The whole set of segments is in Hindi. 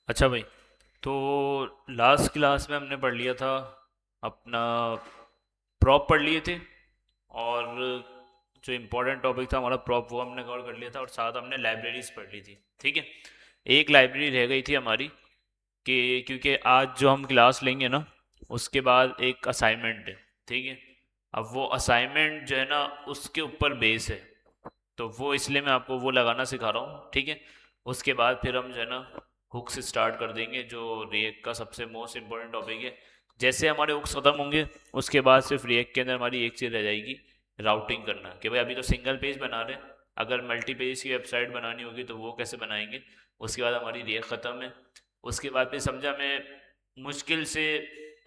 अच्छा भाई, तो लास्ट क्लास में हमने पढ़ लिया था अपना प्रॉप पढ़ लिए थे। और जो इम्पोर्टेंट टॉपिक था हमारा प्रॉप वो हमने कवर कर लिया था, और साथ हमने लाइब्रेरीज पढ़ ली थी। ठीक है, एक लाइब्रेरी रह गई थी हमारी कि क्योंकि आज जो हम क्लास लेंगे ना उसके बाद एक असाइनमेंट है। ठीक है, अब वो असाइनमेंट जो है ना उसके ऊपर बेस है, तो वो इसलिए मैं आपको वो लगाना सिखा रहा हूँ। ठीक है, उसके बाद फिर हम जो है ना हुक से स्टार्ट कर देंगे, जो रिएक्ट का सबसे मोस्ट इम्पोर्टेंट टॉपिक है। जैसे हमारे हुक्स ख़त्म होंगे उसके बाद सिर्फ रिएक्ट के अंदर हमारी एक चीज़ रह जाएगी, राउटिंग करना। कि भाई अभी तो सिंगल पेज बना रहे हैं, अगर मल्टी पेज की वेबसाइट बनानी होगी तो वो कैसे बनाएंगे। उसके बाद हमारी रिएक्ट ख़त्म है। उसके बाद फिर समझा मैं मुश्किल से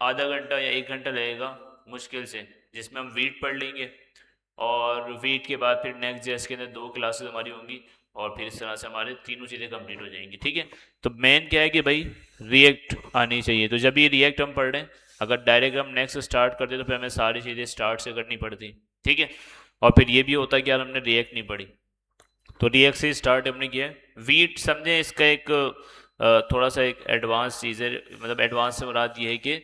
आधा घंटा या एक घंटा लगेगा मुश्किल से, जिसमें हम वीट पढ़ लेंगे। और वीट के बाद फिर नेक्स्ट जेएस के अंदर दो क्लासेस हमारी होंगी, और फिर इस तरह से हमारे तीनों चीज़ें कंप्लीट हो जाएंगी। ठीक है, तो मेन क्या है कि भाई रिएक्ट आनी चाहिए। तो जब ये रिएक्ट हम पढ़ रहे हैं, अगर डायरेक्ट हम नेक्स्ट स्टार्ट करते तो फिर हमें सारी चीज़ें स्टार्ट से करनी पड़ती। ठीक है, और फिर ये भी होता है कि यार हमने रिएक्ट नहीं पढ़ी। तो रिएक्ट से स्टार्ट हमने किया है। वीट समझे इसका एक थोड़ा सा एक एडवांस चीज़ है, मतलब एडवांस से मुराद ये है कि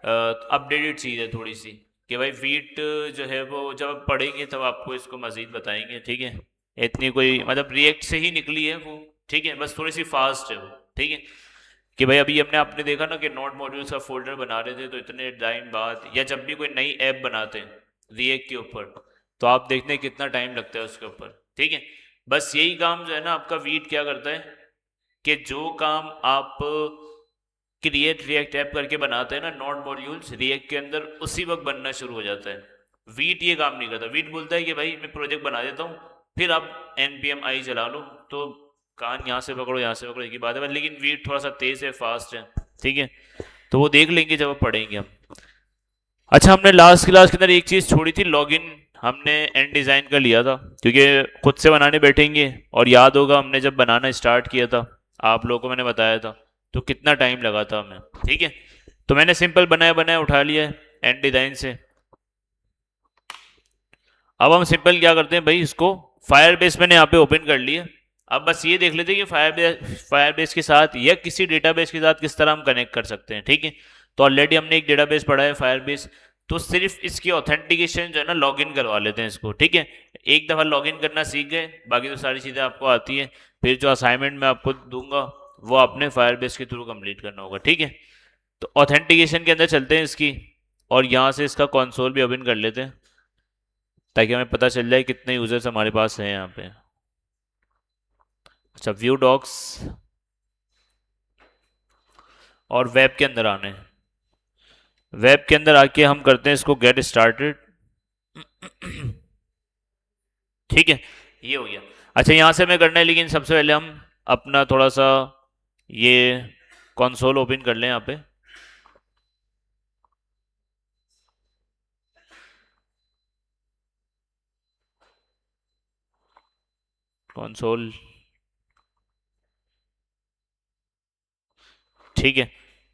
अपडेटेड चीज़ है थोड़ी सी। कि भाई वीट जो है वो जब आप पढ़ेंगे तब आपको इसको मज़ीद बताएंगे। ठीक है, इतनी कोई मतलब रिएक्ट से ही निकली है वो। ठीक है, बस थोड़ी सी फास्ट है वो। ठीक है, कि भाई अभी हमने आपने देखा ना कि नोट मॉड्यूल्स का फोल्डर बना रहे थे, तो इतने टाइम बाद या जब भी कोई नई ऐप बनाते हैं रिएक्ट के ऊपर, तो आप देखते हैं कितना टाइम लगता है उसके ऊपर। ठीक है, बस यही काम जो है ना आपका वीट क्या करता है कि जो काम आप क्रिएट रिएक्ट ऐप करके बनाते हैं ना नोट मॉड्यूल्स रिएक्ट के अंदर, उसी वक्त बनना शुरू हो जाता है। वीट ये काम नहीं करता। वीट बोलता है कि भाई मैं प्रोजेक्ट बना देता हूँ, फिर आप npm आई चला लो। तो कान यहाँ से पकड़ो यहाँ से पकड़ो एक ही बात है, लेकिन वीट थोड़ा सा तेज है, फास्ट है। ठीक है, तो वो देख लेंगे जब आप पढ़ेंगे हम। अच्छा, हमने लास्ट क्लास के अंदर एक चीज़ छोड़ी थी, लॉगिन। हमने एंड डिज़ाइन कर लिया था क्योंकि खुद से बनाने बैठेंगे, और याद होगा हमने जब बनाना स्टार्ट किया था आप लोगों को मैंने बताया था तो कितना टाइम लगा था हमें। ठीक है, तो मैंने सिंपल बनाया बनाया उठा लिया है एंड डिज़ाइन से। अब हम सिंपल क्या करते हैं भाई, इसको फायर बेस मैंने यहाँ पे ओपन कर लिया। अब बस ये देख लेते हैं कि फायर बेस के साथ या किसी डेटाबेस के साथ किस तरह हम कनेक्ट कर सकते हैं। ठीक है, तो ऑलरेडी हमने एक डेटाबेस पढ़ा है फायर बेस, तो सिर्फ इसकी ऑथेंटिकेशन जो है ना लॉगिन करवा लेते हैं इसको। ठीक है, एक दफ़ा लॉगिन करना सीख गए, बाकी तो सारी चीज़ें आपको आती हैं। फिर जो असाइनमेंट मैं आपको दूंगा वो आपने फायर बेस के थ्रू कंप्लीट करना होगा। ठीक है, तो ऑथेंटिकेशन के अंदर चलते हैं इसकी, और यहाँ से इसका कंसोल भी ओपन कर लेते हैं ताकि हमें पता चल जाए कितने यूजर्स हमारे पास हैं यहाँ पे। अच्छा, व्यू डॉक्स और वेब के अंदर आने हैं। वेब के अंदर आके हम करते हैं इसको गेट स्टार्टेड। ठीक है, ये हो गया। अच्छा, यहाँ से हमें करना है, लेकिन सबसे पहले हम अपना थोड़ा सा ये कंसोल ओपन कर लें यहाँ पे। कंसोल, ठीक है,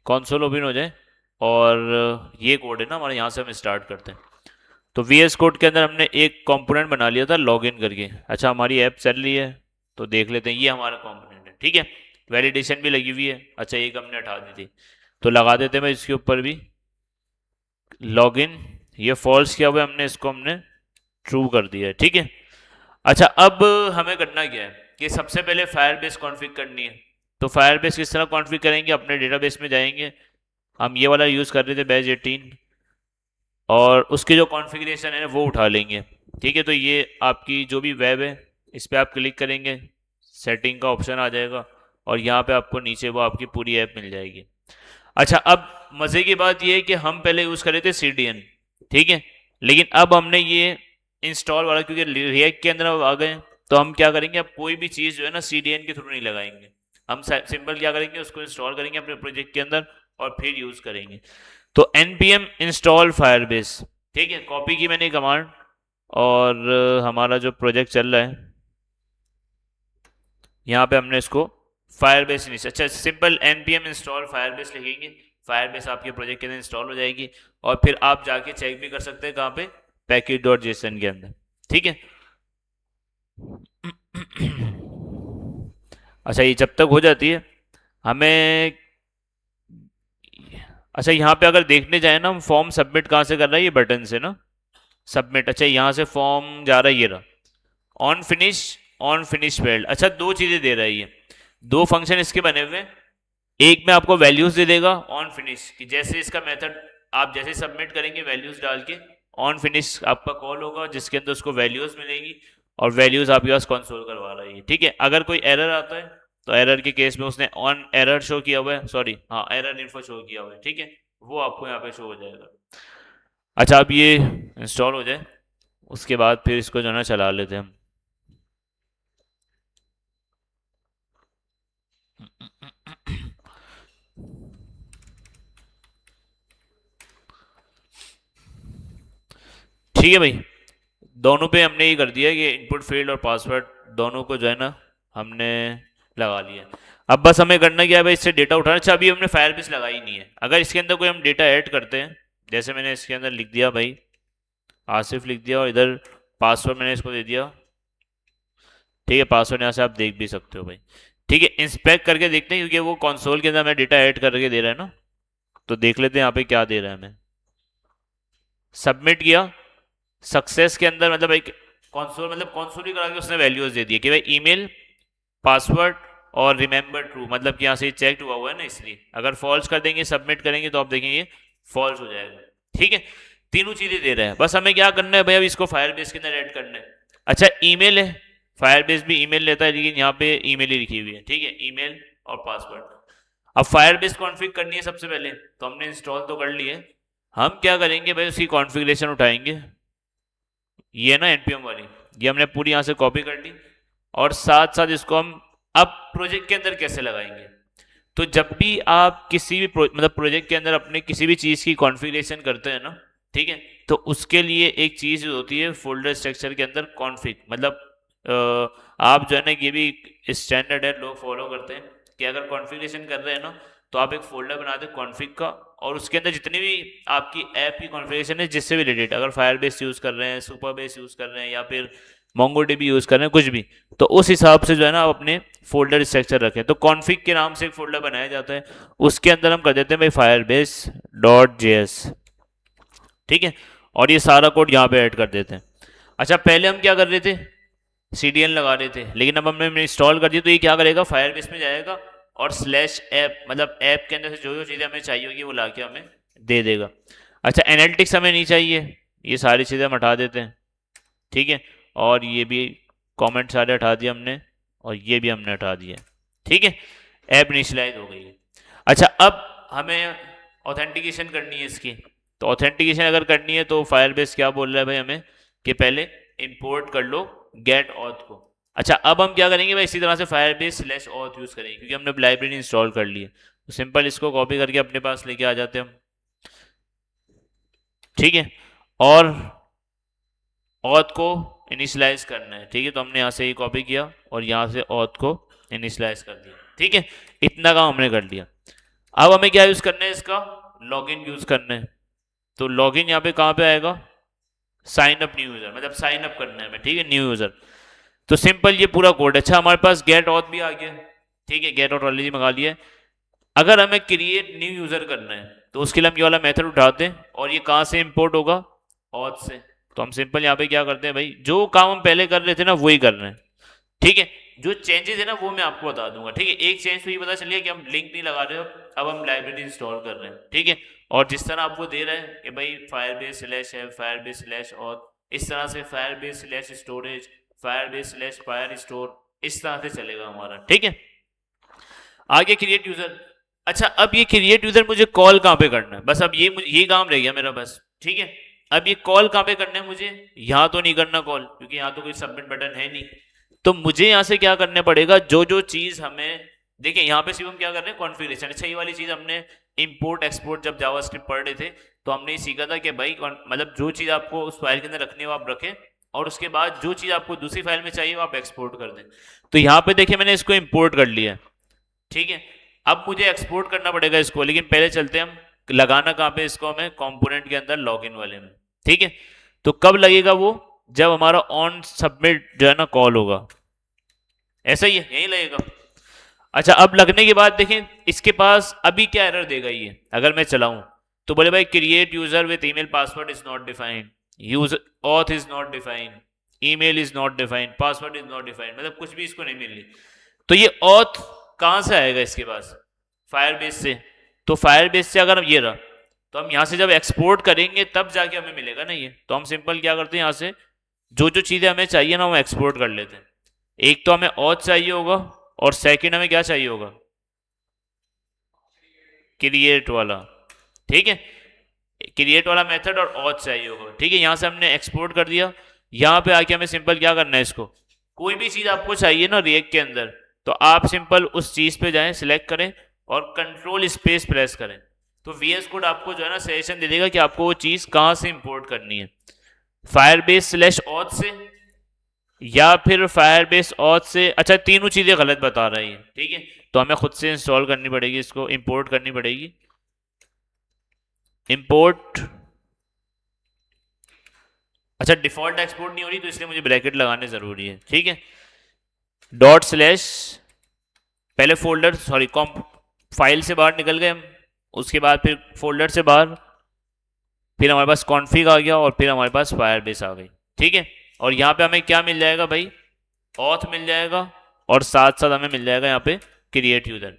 कंसोल ओपन हो जाए। और ये कोड है ना हमारे, यहाँ से हम स्टार्ट करते हैं। तो वी एस कोड के अंदर हमने एक कंपोनेंट बना लिया था लॉगिन करके। अच्छा, हमारी ऐप चल रही है तो देख लेते हैं, ये हमारा कंपोनेंट है। ठीक है, वैलिडेशन भी लगी हुई है। अच्छा, एक हमने हटा दी थी, तो लगा देते हैं भाई इसके ऊपर भी लॉगिन। ये फॉल्स किया हुआ है हमने, इसको हमने ट्रू कर दिया है। ठीक है, अच्छा अब हमें करना क्या है कि सबसे पहले फायरबेस कॉन्फ़िग करनी है। तो फायरबेस किस तरह कॉन्फ़िग करेंगे, अपने डेटाबेस में जाएंगे। हम ये वाला यूज़ कर रहे थे बैच 18, और उसकी जो कॉन्फ़िगरेशन है वो उठा लेंगे। ठीक है, तो ये आपकी जो भी वेब है इस पर आप क्लिक करेंगे, सेटिंग का ऑप्शन आ जाएगा, और यहाँ पे आपको नीचे वो आपकी पूरी ऐप मिल जाएगी। अच्छा, अब मज़े की बात ये है कि हम पहले यूज़ कर रहे थे CDN। ठीक है, लेकिन अब हमने ये इंस्टॉल वाला, क्योंकि रिएक्ट के अंदर अब आ गए हैं, तो हम क्या करेंगे, अब कोई भी चीज़ जो है ना CDN के थ्रू नहीं लगाएंगे। हम सिंपल क्या करेंगे, उसको इंस्टॉल करेंगे अपने प्रोजेक्ट के अंदर और फिर यूज़ करेंगे। तो npm इंस्टॉल फायरबेस, ठीक है, कॉपी की मैंने कमांड। और हमारा जो प्रोजेक्ट चल रहा है यहाँ पे हमने इसको फायरबेस नीचे, अच्छा सिंपल npm इंस्टॉल फायरबेस लिखेंगे, फायरबेस आपके प्रोजेक्ट के अंदर इंस्टॉल हो जाएगी। और फिर आप जाके चेक भी कर सकते हैं कहाँ पे, पैकेज डॉट जेसन के अंदर। ठीक है। अच्छा, ये जब तक हो जाती है हमें, अच्छा यहाँ पे अगर देखने जाए ना, हम फॉर्म सबमिट कहाँ से कर रहा है, ये बटन से ना, सबमिट, अच्छा यहाँ से फॉर्म जा रहा है, ये रहा, on finish, on finish failed. अच्छा दो चीजें दे रहा है ये, दो फंक्शन इसके बने हुए हैं। एक में आपको वैल्यूज दे देगा ऑन फिनिश की, जैसे इसका मेथड आप जैसे सबमिट करेंगे वैल्यूज डाल के, ऑन फिनिश आपका कॉल होगा जिसके अंदर उसको वैल्यूज मिलेंगी, और वैल्यूज आपके पास कंसोल करवा रहा है, ठीक है। अगर कोई एरर आता है तो एरर के केस में उसने ऑन एरर शो किया हुआ है, सॉरी हाँ एरर इन्फो शो किया हुआ है, ठीक है, वो आपको यहाँ पे शो हो जाएगा। अच्छा अब ये इंस्टॉल हो जाए, उसके बाद फिर इसको जो है ना चला लेते हैं हम। ठीक है भाई, दोनों पे हमने ये कर दिया कि इनपुट फील्ड और पासवर्ड दोनों को जो है ना हमने लगा लिया। अब बस हमें करना क्या है भाई, इससे डेटा उठाना। अच्छा अभी हमने फायरबेस लगाई नहीं है, अगर इसके अंदर कोई हम डेटा ऐड करते हैं, जैसे मैंने इसके अंदर लिख दिया भाई आसिफ लिख दिया, और इधर पासवर्ड मैंने इसको दे दिया, ठीक है, पासवर्ड यहाँ से आप देख भी सकते हो भाई, ठीक है। इंस्पेक्ट करके देखते हैं क्योंकि वो कंसोल के अंदर हमें डेटा ऐड करके दे रहा है ना, तो देख लेते हैं यहाँ पे क्या दे रहा है हमें। सबमिट किया, सक्सेस के अंदर मतलब एक कंसोल, मतलब कंसोल ही करा के उसने वैल्यूज दे दी कि भाई ईमेल, पासवर्ड और रिमेंबर ट्रू, मतलब कि यहाँ से चेक हुआ हुआ है ना, इसलिए अगर फॉल्स कर देंगे सबमिट करेंगे तो आप देखेंगे फॉल्स हो जाएगा, ठीक है। तीनों चीजें दे रहे हैं, बस हमें क्या करना है भाई, अब इसको फायरबेस के अंदर ऐड करना है। अच्छा ईमेल है, फायरबेस भी ईमेल लेता है, लेकिन यहाँ पे ईमेल ही लिखी हुई है, ठीक है, ईमेल और पासवर्ड। अब फायरबेस कॉन्फ़िग करनी है सबसे पहले, तो हमने इंस्टॉल तो कर ली है, हम क्या करेंगे भाई उसकी कॉन्फ़िगरेशन उठाएंगे, ये ना npm वाली, ये हमने पूरी यहाँ से कॉपी कर ली, और साथ साथ इसको हम अब प्रोजेक्ट के अंदर कैसे लगाएंगे। तो जब भी आप किसी भी मतलब प्रोजेक्ट के अंदर अपने किसी भी चीज़ की कॉन्फ़िगरेशन करते हैं ना, ठीक है, तो उसके लिए एक चीज़ होती है फोल्डर स्ट्रक्चर के अंदर कॉन्फ़िग, मतलब आप जो है ना, ये भी स्टैंडर्ड है, लोग फॉलो करते हैं कि अगर कॉन्फ़िगरेशन कर रहे हैं ना, तो आप एक फोल्डर बना दें कॉन्फ़िग का, और उसके अंदर जितनी भी आपकी ऐप की कॉन्फ़िगरेशन है जिससे भी रिलेटेड, अगर फायरबेस यूज़ कर रहे हैं, सुपरबेस यूज़ कर रहे हैं, या फिर मोंगोडीबी यूज़ कर रहे हैं, कुछ भी, तो उस हिसाब से जो है ना आप अपने फोल्डर स्ट्रक्चर रखें। तो कॉन्फ़िग के नाम से एक फोल्डर बनाया जाता है, उसके अंदर हम कर देते हैं भाई फायरबेस डॉट जेएस, ठीक है, और ये सारा कोड यहाँ पे ऐड कर देते हैं। अच्छा पहले हम क्या कर रहे थे, सीडीएन लगा रहे थे, लेकिन अब हमने इंस्टॉल कर दी, तो ये क्या करेगा, फायरबेस में जाएगा और स्लैश ऐप, मतलब ऐप के अंदर से जो जो चीज़ें हमें चाहिए होगी वो लाके हमें दे देगा। अच्छा एनालिटिक्स हमें नहीं चाहिए, ये सारी चीज़ें हम हटा देते हैं, ठीक है, और ये भी कमेंट सारे हटा दिए हमने, और ये भी हमने हटा दिया, ठीक है, ऐप इनिशियलाइज हो गई है। अच्छा अब हमें ऑथेंटिकेशन करनी है इसकी, तो ऑथेंटिकेशन अगर करनी है तो फायरबेस क्या बोल रहा है भाई हमें, कि पहले इंपोर्ट कर लो गेट ऑथ को। अच्छा अब हम क्या करेंगे भाई, इसी तरह से फायरबेस स्लैश ऑथ यूज़ करेंगे क्योंकि हमने लाइब्रेरी इंस्टॉल कर ली है, तो सिंपल इसको कॉपी करके अपने पास लेके आ जाते हैं हम, ठीक है, और ऑथ को इनिशलाइज करना है, ठीक है, तो हमने यहाँ से ही कॉपी किया और यहाँ से ऑथ को इनिशलाइज कर दिया, ठीक है, इतना काम हमने कर लिया। अब हमें क्या यूज़ करना है, इसका लॉगिन यूज़ करना है, तो लॉगिन यहाँ पे कहाँ पे आएगा, साइन अप न्यू यूज़र, मतलब साइन अप करना है हमें, ठीक है, न्यू यूज़र। तो सिंपल ये पूरा कोड, अच्छा हमारे पास गेट ऑथ भी आ गया, ठीक है, गेट ऑथ ऑलरेडी मंगा लिया है। अगर हमें क्रिएट न्यू यूज़र करना है तो उसके लिए हम ये वाला मेथड उठाते हैं, और ये कहाँ से इंपोर्ट होगा, ऑथ से। तो हम सिंपल यहाँ पे क्या करते हैं भाई, जो काम हम पहले कर रहे थे ना वही कर रहे हैं, ठीक है। जो चेंजेस है ना वो मैं आपको बता दूंगा, ठीक है। एक चेंज तो ये पता चलिए कि हम लिंक नहीं लगा रहे हो, अब हम लाइब्रेरी इंस्टॉल कर रहे हैं, ठीक है। और जिस तरह आपको दे रहे हैं कि भाई फायरबेस स्लैश है, फायरबेस स्लैश और इस तरह से Firebase slash storage, Firebase slash fire store, इस तरह से चलेगा हमारा, ठीक है। आगे क्रिएट यूजर, अच्छा अब ये क्रिएट यूजर मुझे कॉल कहाँ पे करना है, बस अब ये काम रह गया मेरा, बस ठीक है। अब ये कॉल कहाँ पे करना है मुझे, यहाँ तो नहीं करना कॉल क्योंकि यहाँ तो कोई सबमिट बटन है नहीं, तो मुझे यहाँ से क्या करना पड़ेगा, जो जो चीज़ हमें, देखिए यहाँ पे सिर्फ हम क्या कर रहे हैं कॉन्फ़िगरेशन। अच्छा ये वाली चीज़ हमने इंपोर्ट एक्सपोर्ट जब जावास्क्रिप्ट पढ़ रहे थे तो हमने ये सीखा था कि भाई मतलब जो चीज़ आपको उस फाइल के अंदर रखनी हो आप रखें, और उसके बाद जो चीज़ आपको दूसरी फाइल में चाहिए वो आप एक्सपोर्ट कर दें। तो यहाँ पे देखिए मैंने इसको इंपोर्ट कर लिया है, ठीक है। अब मुझे एक्सपोर्ट करना पड़ेगा इसको, लेकिन पहले चलते हैं हम लगाना कहाँ पे इसको, हमें कंपोनेंट के अंदर लॉगिन वाले में, ठीक है। तो कब लगेगा वो, जब हमारा ऑन सबमिट जो है ना कॉल होगा, ऐसा ही है, यही लगेगा। अच्छा, अब लगने के बाद देखें इसके पास अभी क्या एरर देगा ये, अगर मैं चलाऊं तो बोले भाई create user with email password is not defined, user auth is not defined, email is not defined, password is not defined, मतलब कुछ भी इसको नहीं मिल रही। तो ये ऑथ कहाँ से आएगा इसके पास, फायरबेस से। तो फायरबेस से अगर हम ये रहा, तो हम यहाँ से जब एक्सपोर्ट करेंगे तब जाके हमें मिलेगा ना ये। तो हम सिंपल क्या करते हैं, यहाँ से जो जो चीज़ें हमें चाहिए ना वो एक्सपोर्ट कर लेते हैं। एक तो हमें ऑथ चाहिए होगा, और सेकंड हमें क्या चाहिए होगा, क्रिएट वाला। ठीक है, क्रिएट वाला मेथड और ऑथ चाहिए होगा। ठीक है, यहाँ से हमने एक्सपोर्ट कर दिया। यहाँ पे आके हमें सिंपल क्या करना है, इसको कोई भी चीज़ आपको चाहिए ना रिएक्ट के अंदर, तो आप सिंपल उस चीज़ पे जाएं, सिलेक्ट करें और कंट्रोल स्पेस प्रेस करें। तो वीएस कोड आपको जो है ना सजेशन दे देगा कि आपको वो चीज़ कहाँ से इंपोर्ट करनी है, फायरबेस स्लैश ऑथ से या फिर फायरबेस ऑथ से। अच्छा, तीनों चीज़ें गलत बता रही है। ठीक है, तो हमें खुद से इंस्टॉल करनी पड़ेगी, इसको इंपोर्ट करनी पड़ेगी। इंपोर्ट, अच्छा डिफॉल्ट एक्सपोर्ट नहीं हो रही तो इसलिए मुझे ब्रैकेट लगाने ज़रूरी है। ठीक है, डॉट स्लैश, पहले फोल्डर सॉरी कॉम्प फाइल से बाहर निकल गए हम, उसके बाद फिर फोल्डर से बाहर, फिर हमारे पास कॉन्फ़िग आ गया और फिर हमारे पास फायरबेस आ गई। ठीक है, और यहाँ पे हमें क्या मिल जाएगा भाई, ऑथ मिल जाएगा और साथ साथ हमें मिल जाएगा यहाँ पे क्रिएट यूजर।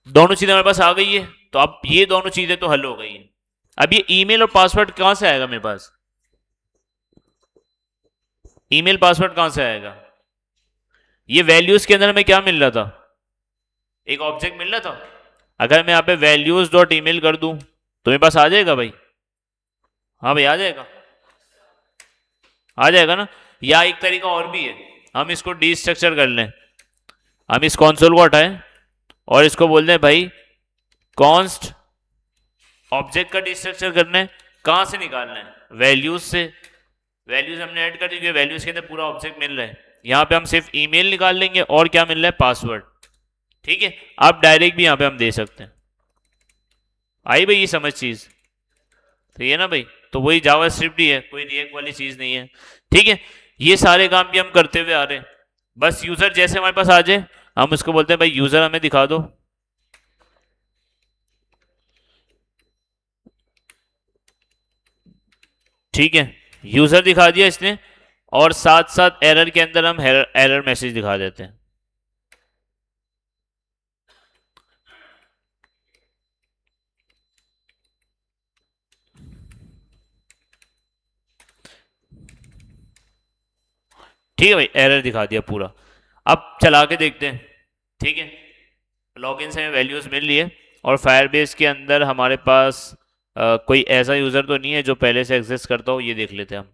दोनों चीज़ें हमारे पास आ गई है। तो अब ये दोनों चीज़ें तो हल हो गई हैं। अब ये ईमेल और पासवर्ड कहाँ से आएगा मेरे पास, ईमेल पासवर्ड कहाँ से आएगा। ये वैल्यूज के अंदर हमें क्या मिल रहा था, एक ऑब्जेक्ट मिल रहा था। अगर मैं यहाँ पे वैल्यूज डॉट ईमेल कर दूं तो मेरे पास आ जाएगा भाई, हाँ भाई आ जाएगा, आ जाएगा ना। या एक तरीका और भी है, हम इसको डीस्ट्रक्चर कर लें, हम इस कॉन्सोल को हटाएं और इसको बोल दें भाई कॉन्स्ट ऑब्जेक्ट का डीस्ट्रक्चर करना है, कहाँ से निकालना है, वैल्यूज से। वैल्यूज हमने ऐड कर दी, वैल्यूज के अंदर पूरा ऑब्जेक्ट मिल रहा है। यहाँ पे हम सिर्फ ईमेल निकाल लेंगे और क्या मिल रहा है, पासवर्ड। ठीक है, आप डायरेक्ट भी यहाँ पे हम दे सकते हैं। आई भाई ये समझ चीज, तो ये ना भाई, तो वही जावा स्क्रिप्ट ही है, कोई रिएक्ट वाली चीज नहीं है। ठीक है, ये सारे काम भी हम करते हुए आ रहे हैं। बस यूजर जैसे हमारे पास आ जाए, हम उसको बोलते हैं भाई यूजर हमें दिखा दो। ठीक है, यूजर दिखा दिया इसने, और साथ साथ एरर के अंदर हम एरर मैसेज दिखा देते हैं। ठीक है भाई, एरर दिखा दिया पूरा। अब चला के देखते हैं। ठीक है, लॉगिन से हमें वैल्यूज मिल रही है और फायरबेस के अंदर हमारे पास कोई ऐसा यूजर तो नहीं है जो पहले से एग्जिस्ट करता हो, ये देख लेते हैं हम।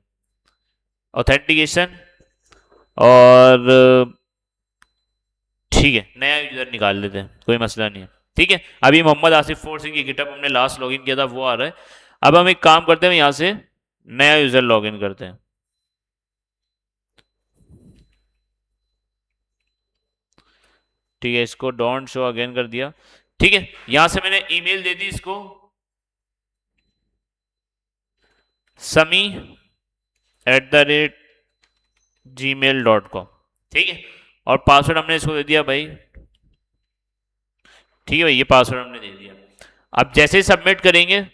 ऑथेंटिकेशन, और ठीक है नया यूजर निकाल लेते हैं, कोई मसला नहीं है। ठीक है, अभी मोहम्मद आसिफ 4 सिंह की गिटअप हमने लास्ट लॉगिन किया था वो आ रहा है। अब हम एक काम करते हैं, यहाँ से नया यूजर लॉगिन करते हैं। ठीक है, इसको डोंट शो अगेन कर दिया। ठीक है, यहां से मैंने ईमेल दे दी इसको, sami@gmail.com। ठीक है, और पासवर्ड हमने इसको दे दिया भाई। ठीक है भाई, ये पासवर्ड हमने दे दिया। अब जैसे ही सबमिट करेंगे,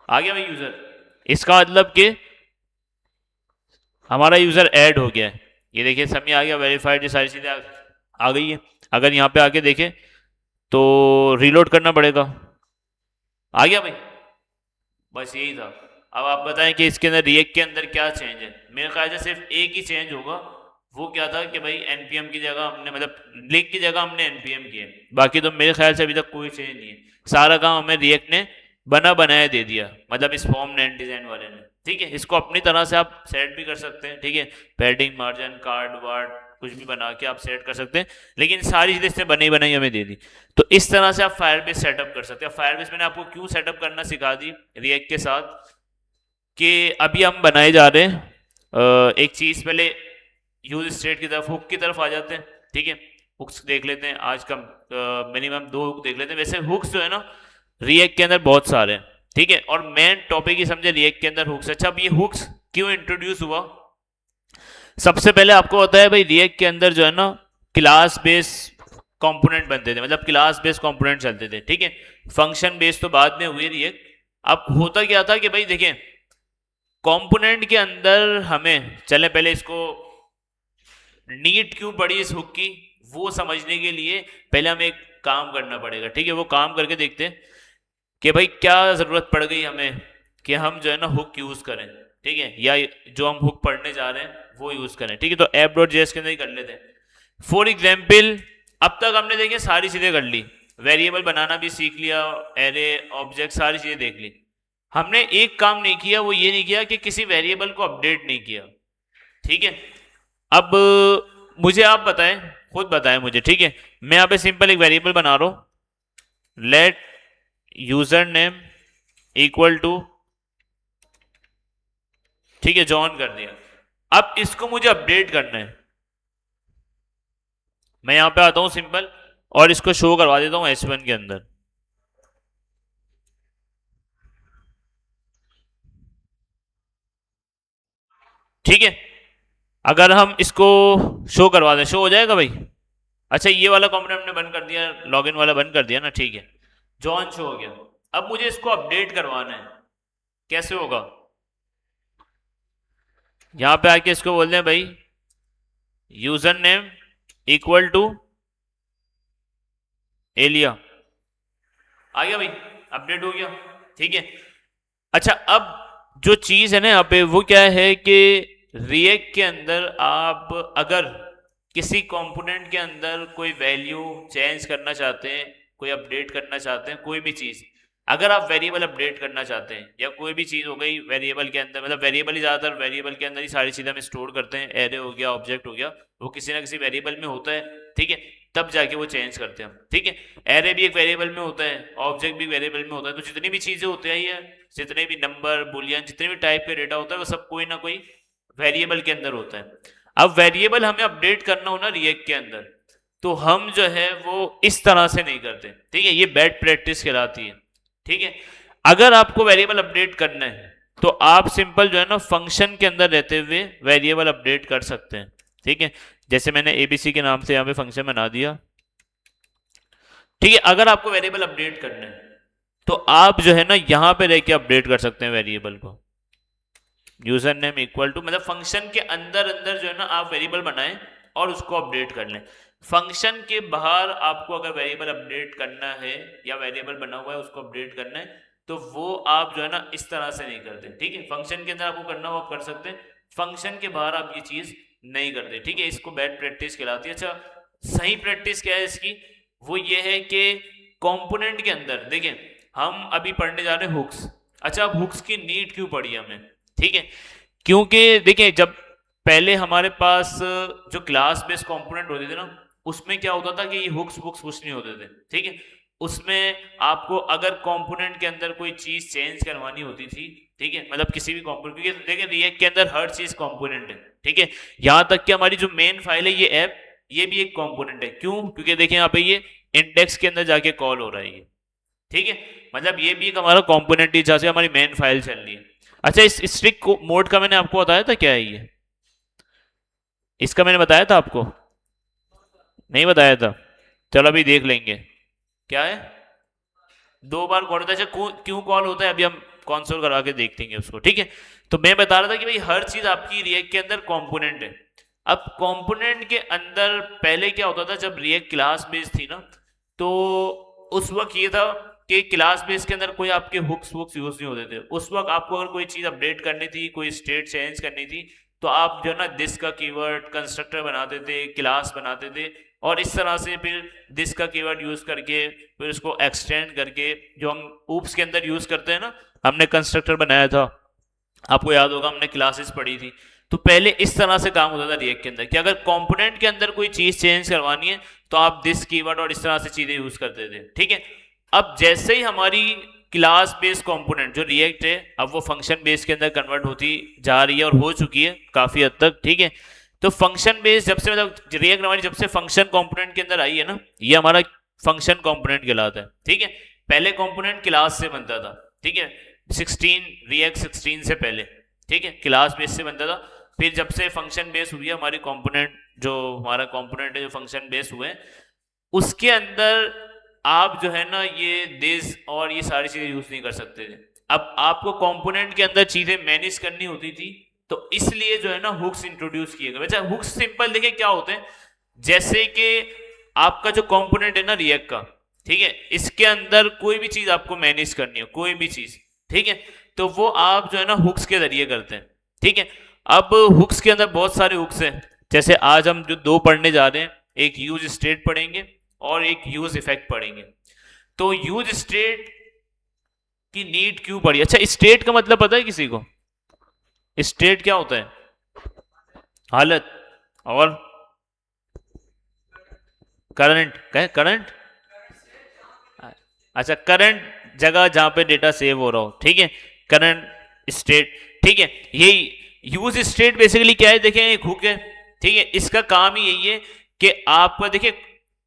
आ गया भाई यूजर। इसका मतलब कि हमारा यूजर ऐड हो गया है। ये देखिए समी आ गया, वेरीफाइड, ये सारी चीजें आ गई है। अगर यहाँ पे आके देखें तो रीलोड करना पड़ेगा। आ गया भाई, बस यही था। अब आप बताएं कि इसके अंदर रिएक्ट के अंदर क्या चेंज है। मेरे ख्याल से सिर्फ एक ही चेंज होगा, वो क्या था कि भाई एनपीएम की जगह हमने, मतलब लिंक की जगह हमने एनपीएम किया। बाकी तो मेरे ख्याल से अभी तक कोई चेंज नहीं है, सारा काम हमें रिएक्ट ने बना बनाया दे दिया, मतलब इस फॉर्म ने डिजाइन वाले ने। ठीक है, इसको अपनी तरह से आप सेट भी कर सकते हैं। ठीक है, पैडिंग मार्जिन कार्ड वार्ड कुछ भी बना के आप सेट कर सकते हैं, लेकिन सारी चीज़ें इससे बनी बनाई हमें दे दी। तो इस तरह से आप फायरबेस सेटअप कर सकते हैं। फायरबेस मैंने आपको क्यों सेटअप करना सिखा दी रिएक्ट के साथ, कि अभी हम बनाए जा रहे हैं एक चीज़, पहले यूज स्टेट की तरफ, हुक की तरफ आ जाते हैं। ठीक है, हुक्स देख लेते हैं, आज का मिनिमम 2 हुक देख लेते हैं। वैसे हुक्स जो है ना रिएक्ट के अंदर बहुत सारे हैं। ठीक है, और मेन टॉपिक ही समझे रिएक्ट के अंदर हुक्स। अच्छा, अब ये हुक्स क्यों इंट्रोड्यूस हुआ, सबसे पहले आपको पता है भाई रिएक्ट के अंदर जो है ना क्लास बेस कंपोनेंट बनते थे, मतलब क्लास बेस कंपोनेंट चलते थे, ठीक है। फंक्शन बेस तो बाद में हुए रिएक्ट। अब होता क्या था कि भाई देखें, कंपोनेंट के अंदर हमें, चले पहले इसको नीड क्यों पड़ी इस हुक की वो समझने के लिए पहले हमें एक काम करना पड़ेगा, ठीक है। वो काम करके देखते हैं कि भाई क्या ज़रूरत पड़ गई हमें कि हम जो है ना हुक यूज़ करें, ठीक है, या जो हम हुक पढ़ने जा रहे हैं वो यूज़ करें, ठीक है। तो ऐप डॉट जेएस के अंदर ही कर लेते हैं। फॉर एग्जाम्पल, अब तक हमने देखिए सारी चीज़ें कर ली, वेरिएबल बनाना भी सीख लिया, एरे ऑब्जेक्ट सारी चीज़ें देख ली। हमने एक काम नहीं किया, वो ये नहीं किया कि किसी वेरिएबल को अपडेट नहीं किया, ठीक है। अब मुझे आप बताएं, खुद बताएं मुझे, ठीक है। मैं यहाँ पे सिंपल एक वेरिएबल बना रहा हूं, let user name equal to, ठीक है, जॉन कर दिया। अब इसको मुझे अपडेट करना है, मैं यहां पे आता हूं सिंपल और इसको शो करवा देता हूं S1 के अंदर, ठीक है। अगर हम इसको शो करवा दें, शो हो जाएगा भाई। अच्छा, ये वाला कॉम्पोनेंट हमने बंद कर दिया, लॉगिन वाला बंद कर दिया ना, ठीक है। जॉन शो हो गया। अब मुझे इसको अपडेट करवाना है, कैसे होगा? यहां पे आके इसको बोल दें भाई यूजर नेम इक्वल टू एलिया, आ गया भाई, अपडेट हो गया, ठीक है। अच्छा, अब जो चीज है ना यहाँ पे वो क्या है कि रिएक्ट के अंदर आप अगर किसी कंपोनेंट के अंदर कोई वैल्यू चेंज करना चाहते हैं, कोई अपडेट करना चाहते हैं, कोई भी चीज, अगर आप वेरिएबल अपडेट करना चाहते हैं या कोई भी चीज हो गई वेरिएबल के अंदर, मतलब वेरिएबल ही ज्यादातर वेरिएबल के अंदर ही सारी चीजें हम स्टोर करते हैं, एरे हो गया, ऑब्जेक्ट हो गया, वो किसी ना किसी वेरिएबल में होता है, ठीक है, तब जाके वो चेंज करते हैं हम, ठीक है। एरे भी एक वेरिएबल में होता है, ऑब्जेक्ट भी वेरिएबल में होता है, तो जितनी भी चीजें होती है, जितने भी नंबर बुलियन जितने भी टाइप के डेटा होता है वो सब कोई ना कोई वेरिएबल के अंदर होता है। अब वेरिएबल हमें अपडेट करना हो ना रिएक्ट के अंदर, तो हम जो है वो इस तरह से नहीं करते, ठीक है, ये बैड प्रैक्टिस कहलाती है, ठीक है। अगर आपको वेरिएबल अपडेट करना है तो आप सिंपल जो है ना फंक्शन के अंदर रहते हुए वेरिएबल अपडेट कर सकते हैं, ठीक है। जैसे मैंने एबीसी के नाम से यहाँ पे फंक्शन बना दिया, ठीक है। अगर आपको वेरिएबल अपडेट करना है तो आप जो है ना यहां पे रह के अपडेट कर सकते हैं वेरिएबल को, यूजर नेम इक्वल टू, मतलब फंक्शन के अंदर अंदर जो है ना आप वेरिएबल बनाएं और उसको अपडेट कर लें। फंक्शन के बाहर आपको अगर वेरिएबल अपडेट करना है या वेरिएबल बना हुआ है उसको अपडेट करना है तो वो आप जो है ना इस तरह से नहीं करते, ठीक है। फंक्शन के अंदर आपको करना हो आप कर सकते हैं, फंक्शन के बाहर आप ये चीज नहीं करते, ठीक है। इसको बैड प्रैक्टिस कहलाती है। अच्छा, सही प्रैक्टिस क्या है इसकी? वो ये है कि कंपोनेंट के अंदर देखें, हम अभी पढ़ने जा रहे हैं हुक्स। अच्छा, अब हुक्स की नीड क्यों पड़ी हमें, ठीक है, क्योंकि देखिए जब पहले हमारे पास जो क्लास बेस्ड कंपोनेंट होते थे ना, उसमें क्या होता था कि ये हुक्स बुक्स कुछ नहीं होते थे, ठीक है। उसमें आपको अगर कंपोनेंट के अंदर कोई चीज चेंज करवानी होती थी, ठीक है, मतलब किसी भी कंपोनेंट, क्योंकि देखिए रिएक्ट के अंदर हर चीज कंपोनेंट है, ठीक है। यहां तक कि हमारी जो मेन फाइल है ये ऐप, ये भी एक कंपोनेंट है। क्यों? क्योंकि देखिए यहाँ पे ये इंडेक्स के अंदर जाके कॉल हो रहा है ये, ठीक है, मतलब ये भी एक हमारा कंपोनेंट है जहाँ से हमारी मेन फाइल चल रही है। अच्छा, इस स्ट्रिक्ट मोड का मैंने आपको बताया था क्या है ये, इसका मैंने बताया था आपको, नहीं बताया था? चलो अभी देख लेंगे क्या है। दो बार कॉल होता है, अच्छा क्यों कॉल होता है अभी हम कॉन्सोल करा के देख लेंगे उसको, ठीक है। तो मैं बता रहा था कि भाई हर चीज आपकी रिएक्ट के अंदर कंपोनेंट है। अब कंपोनेंट के अंदर पहले क्या होता था, जब रिएक्ट क्लास बेस थी ना, तो उस वक्त ये था कि क्लास बेस के अंदर कोई आपके हुक्स वुक्स यूज नहीं होते थे। उस वक्त आपको अगर कोई चीज अपडेट करनी थी, कोई स्टेट चेंज करनी थी, तो आप जो है ना दिस का कीवर्ड कंस्ट्रक्टर बनाते थे, क्लास बनाते थे, और इस तरह से फिर दिस का कीवर्ड यूज करके फिर उसको एक्सटेंड करके, जो हम ऊप्स के अंदर यूज करते हैं ना, हमने कंस्ट्रक्टर बनाया था, आपको याद होगा हमने क्लासेस पढ़ी थी। तो पहले इस तरह से काम होता था रिएक्ट के अंदर कि अगर कंपोनेंट के अंदर कोई चीज चेंज करवानी है तो आप दिस कीवर्ड और इस तरह से चीजें यूज करते थे, ठीक है। अब जैसे ही हमारी क्लास बेस्ड कंपोनेंट जो रिएक्ट है, अब वो फंक्शन बेस के अंदर कन्वर्ट होती जा रही है और हो चुकी है काफी हद तक, ठीक है। तो फंक्शन बेस जब से, मतलब रिएक्ट हमारी जब से फंक्शन कंपोनेंट के अंदर आई है ना, ये हमारा फंक्शन कंपोनेंट कहलाता है, ठीक है। पहले कंपोनेंट क्लास से बनता था, ठीक है, 16 रिएक्ट 16 से पहले, ठीक है, क्लास बेस से बनता था। फिर जब से फंक्शन बेस हुई है हमारी कंपोनेंट, जो हमारा कंपोनेंट है जो फंक्शन बेस हुए हैं, उसके अंदर आप जो है ना ये दिस और ये सारी चीजें यूज नहीं कर सकते थे। अब आपको कंपोनेंट के अंदर चीजें मैनेज करनी होती थी, तो इसलिए जो है ना हुक्स इंट्रोड्यूस किए गए। वैसे हुक्स सिंपल देखिए क्या होते हैं, जैसे कि आपका जो कंपोनेंट है ना रिएक्ट का, ठीक है, इसके अंदर कोई भी चीज आपको मैनेज करनी है, कोई भी चीज, ठीक है, तो वो आप जो है ना हुक्स के जरिए करते हैं, ठीक है। अब हुक्स के अंदर बहुत सारे हुक्स हैं, जैसे आज हम जो दो पढ़ने जा रहे हैं, एक यूज स्टेट पढ़ेंगे और एक यूज इफेक्ट पढ़ेंगे। तो यूज स्टेट की नीड क्यों पड़ी? अच्छा, स्टेट का मतलब पता है किसी को? स्टेट क्या होता है? हालत। और करंट, कहें करंट। अच्छा, करंट जगह जहां पे डेटा सेव हो रहा हो, ठीक है, करंट स्टेट, ठीक है। यही यूज स्टेट बेसिकली क्या है, देखें एक हुक है, ठीक है, इसका काम ही यही है कि आपका देखिए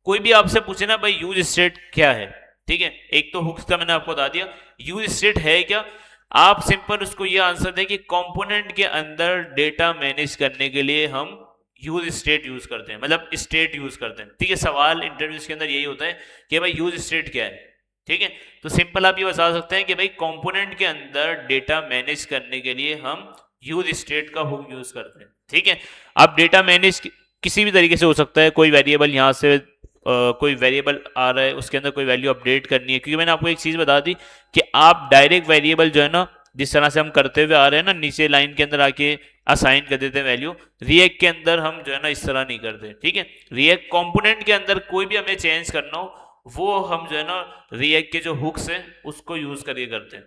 कोई भी आपसे पूछे ना भाई यूज स्टेट क्या है, ठीक है, एक तो हुक्स का मैंने आपको बता दिया, यूज स्टेट है क्या, आप सिंपल उसको ये आंसर दें कि कंपोनेंट के अंदर डेटा मैनेज करने के लिए हम यूज स्टेट यूज करते हैं, मतलब स्टेट यूज करते हैं, ठीक है। सवाल इंटरव्यूज के अंदर यही होता है कि भाई यूज स्टेट क्या है, ठीक है। तो सिंपल आप ये बता सकते हैं कि भाई कंपोनेंट के अंदर डेटा मैनेज करने के लिए हम यूज स्टेट का हुक यूज करते हैं, ठीक है। अब डेटा मैनेज किसी भी तरीके से हो सकता है, कोई वेरिएबल यहाँ से कोई वेरिएबल आ रहा है उसके अंदर कोई वैल्यू अपडेट करनी है, क्योंकि मैंने आपको एक चीज बता दी कि आप डायरेक्ट वेरिएबल जो है ना जिस तरह से हम करते हुए आ रहे हैं ना, नीचे लाइन के अंदर आके असाइन कर देते हैं वैल्यू, रिएक्ट के अंदर हम जो है ना इस तरह नहीं करते, ठीक है। रिएक्ट कंपोनेंट के अंदर कोई भी हमें चेंज करना हो, वो हम जो है ना रिएक्ट के जो हुक्स हैं उसको यूज करके करते हैं।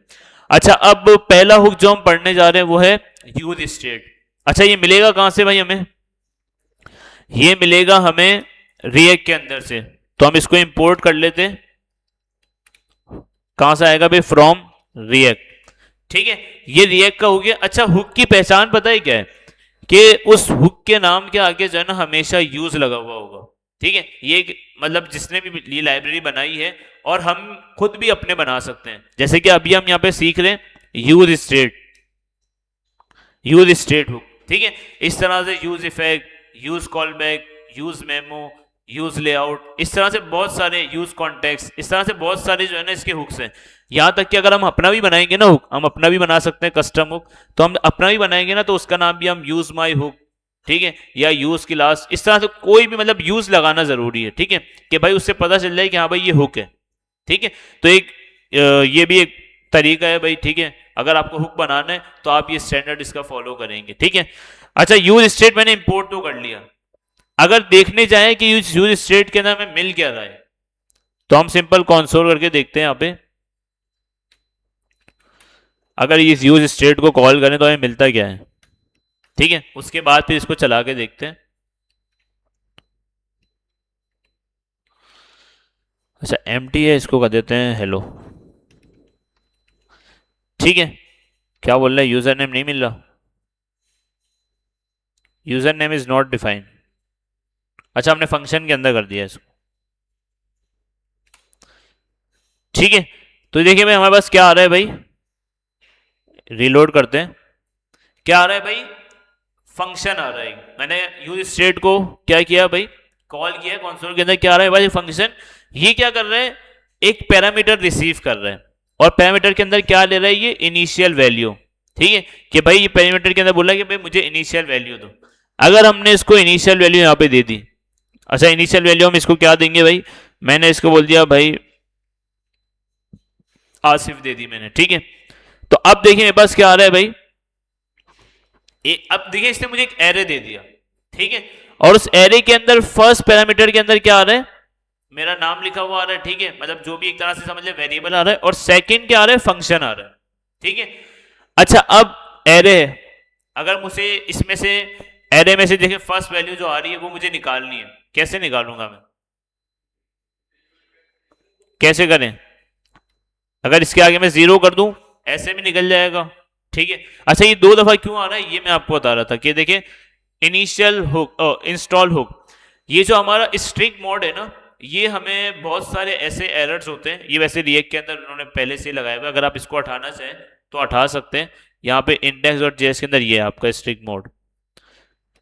अच्छा, अब पहला हुक जो हम पढ़ने जा रहे हैं वो है यूज स्टेट। अच्छा, ये मिलेगा कहां से भाई हमें? ये मिलेगा हमें रिएक्ट के अंदर से, तो हम इसको इंपोर्ट कर लेते हैं। कहां से आएगा भाई? फ्रॉम रिएक्ट, ठीक है। ये रिएक्ट का हो गया। अच्छा, हुक की पहचान पता है क्या है? कि उस हुक के नाम के आगे जो है ना हमेशा यूज लगा हुआ होगा, ठीक है। ये मतलब जिसने भी ये लाइब्रेरी बनाई है, और हम खुद भी अपने बना सकते हैं, जैसे कि अभी हम यहाँ पे सीख रहे हैं use state, use state hook, ठीक है। इस तरह से use effect, use call back, use memo, use layout, इस तरह से बहुत सारे, यूज कॉन्टेक्स्ट, इस तरह से बहुत सारे जो है ना इसके हुक्स हैं। यहां तक कि अगर हम अपना भी बनाएंगे ना हुक, हम अपना भी बना सकते हैं कस्टम हुक, तो हम अपना भी बनाएंगे ना तो उसका नाम भी हम यूज माई हुक, ठीक है, या यूज क्लास, इस तरह से कोई भी मतलब यूज लगाना जरूरी है, ठीक है, कि भाई उससे पता चल जाए कि हाँ भाई ये हुक है, ठीक है। तो एक ये भी एक तरीका है भाई, ठीक है। अगर आपको हुक बनाना है तो आप ये स्टैंडर्ड इसका फॉलो करेंगे, ठीक है। अच्छा, यूज स्टेट मैंने इंपोर्ट तो कर लिया। अगर देखने जाए कि यूज स्टेट के अंदर हमें मिल क्या रहा है, तो हम सिंपल कंसोल करके देखते हैं यहाँ पे। अगर इस यूज स्टेट को कॉल करें तो हमें मिलता क्या है, ठीक है। उसके बाद फिर इसको चला के देखते हैं। अच्छा, एम्प्टी है, इसको कर देते हैं हेलो, ठीक है। क्या बोल रहा है? यूजर नेम नहीं मिल रहा, user name is not defined. अच्छा, हमने फंक्शन के अंदर कर दिया इसको, ठीक है। तो देखिए भाई हमारे पास क्या आ रहा है भाई, रीलोड करते हैं। क्या आ रहा है भाई? फंक्शन आ रहा है। मैंने यूज स्टेट को क्या किया भाई? कॉल किया। कंसोल के अंदर क्या आ रहा है भाई? फंक्शन। ये क्या कर रहा है? एक पैरामीटर रिसीव कर रहा है, और पैरामीटर के अंदर क्या ले रहा है? ये इनिशियल वैल्यू, ठीक है, कि भाई ये पैरामीटर के अंदर बोला कि भाई मुझे इनिशियल वैल्यू दो। अगर हमने इसको इनिशियल वैल्यू यहाँ पे दे दी, अच्छा इनिशियल वैल्यू हम इसको क्या देंगे भाई? मैंने इसको बोल दिया भाई आसिफ दे दी मैंने, ठीक है। तो अब देखिए मेरे पास क्या आ रहा है भाई, अब देखिए इसने मुझे एक एरे दे दिया, ठीक है, और उस एरे के अंदर फर्स्ट पैरामीटर के अंदर क्या आ रहा है? मेरा नाम लिखा हुआ आ रहा है, ठीक है, मतलब जो भी एक तरह से समझ ले वेरिएबल आ रहा है, और सेकंड क्या आ रहा है? फंक्शन आ रहा है, ठीक है। अच्छा, अब एरे है, अगर मुझे इसमें से एरे में से देखिए फर्स्ट वैल्यू जो आ रही है वो मुझे निकालनी है, कैसे निकालूंगा मैं? कैसे करें? अगर इसके आगे मैं जीरो कर दूं ऐसे भी निकल जाएगा, ठीक है। अच्छा, ये दो दफा क्यों आ रहा है ये मैं आपको बता रहा था कि देखिए इनिशियल हुक, इंस्टॉल हुक, ये जो हमारा स्ट्रिंग मोड है ना, ये हमें बहुत सारे ऐसे एरर्स होते हैं, ये वैसे रिएक्ट के अंदर उन्होंने पहले से लगाया हुआ है, अगर आप इसको हटाना चाहें तो हटा सकते हैं। यहाँ पे इंडेक्स डॉट जेएस के अंदर ये है आपका स्ट्रिंग मोड,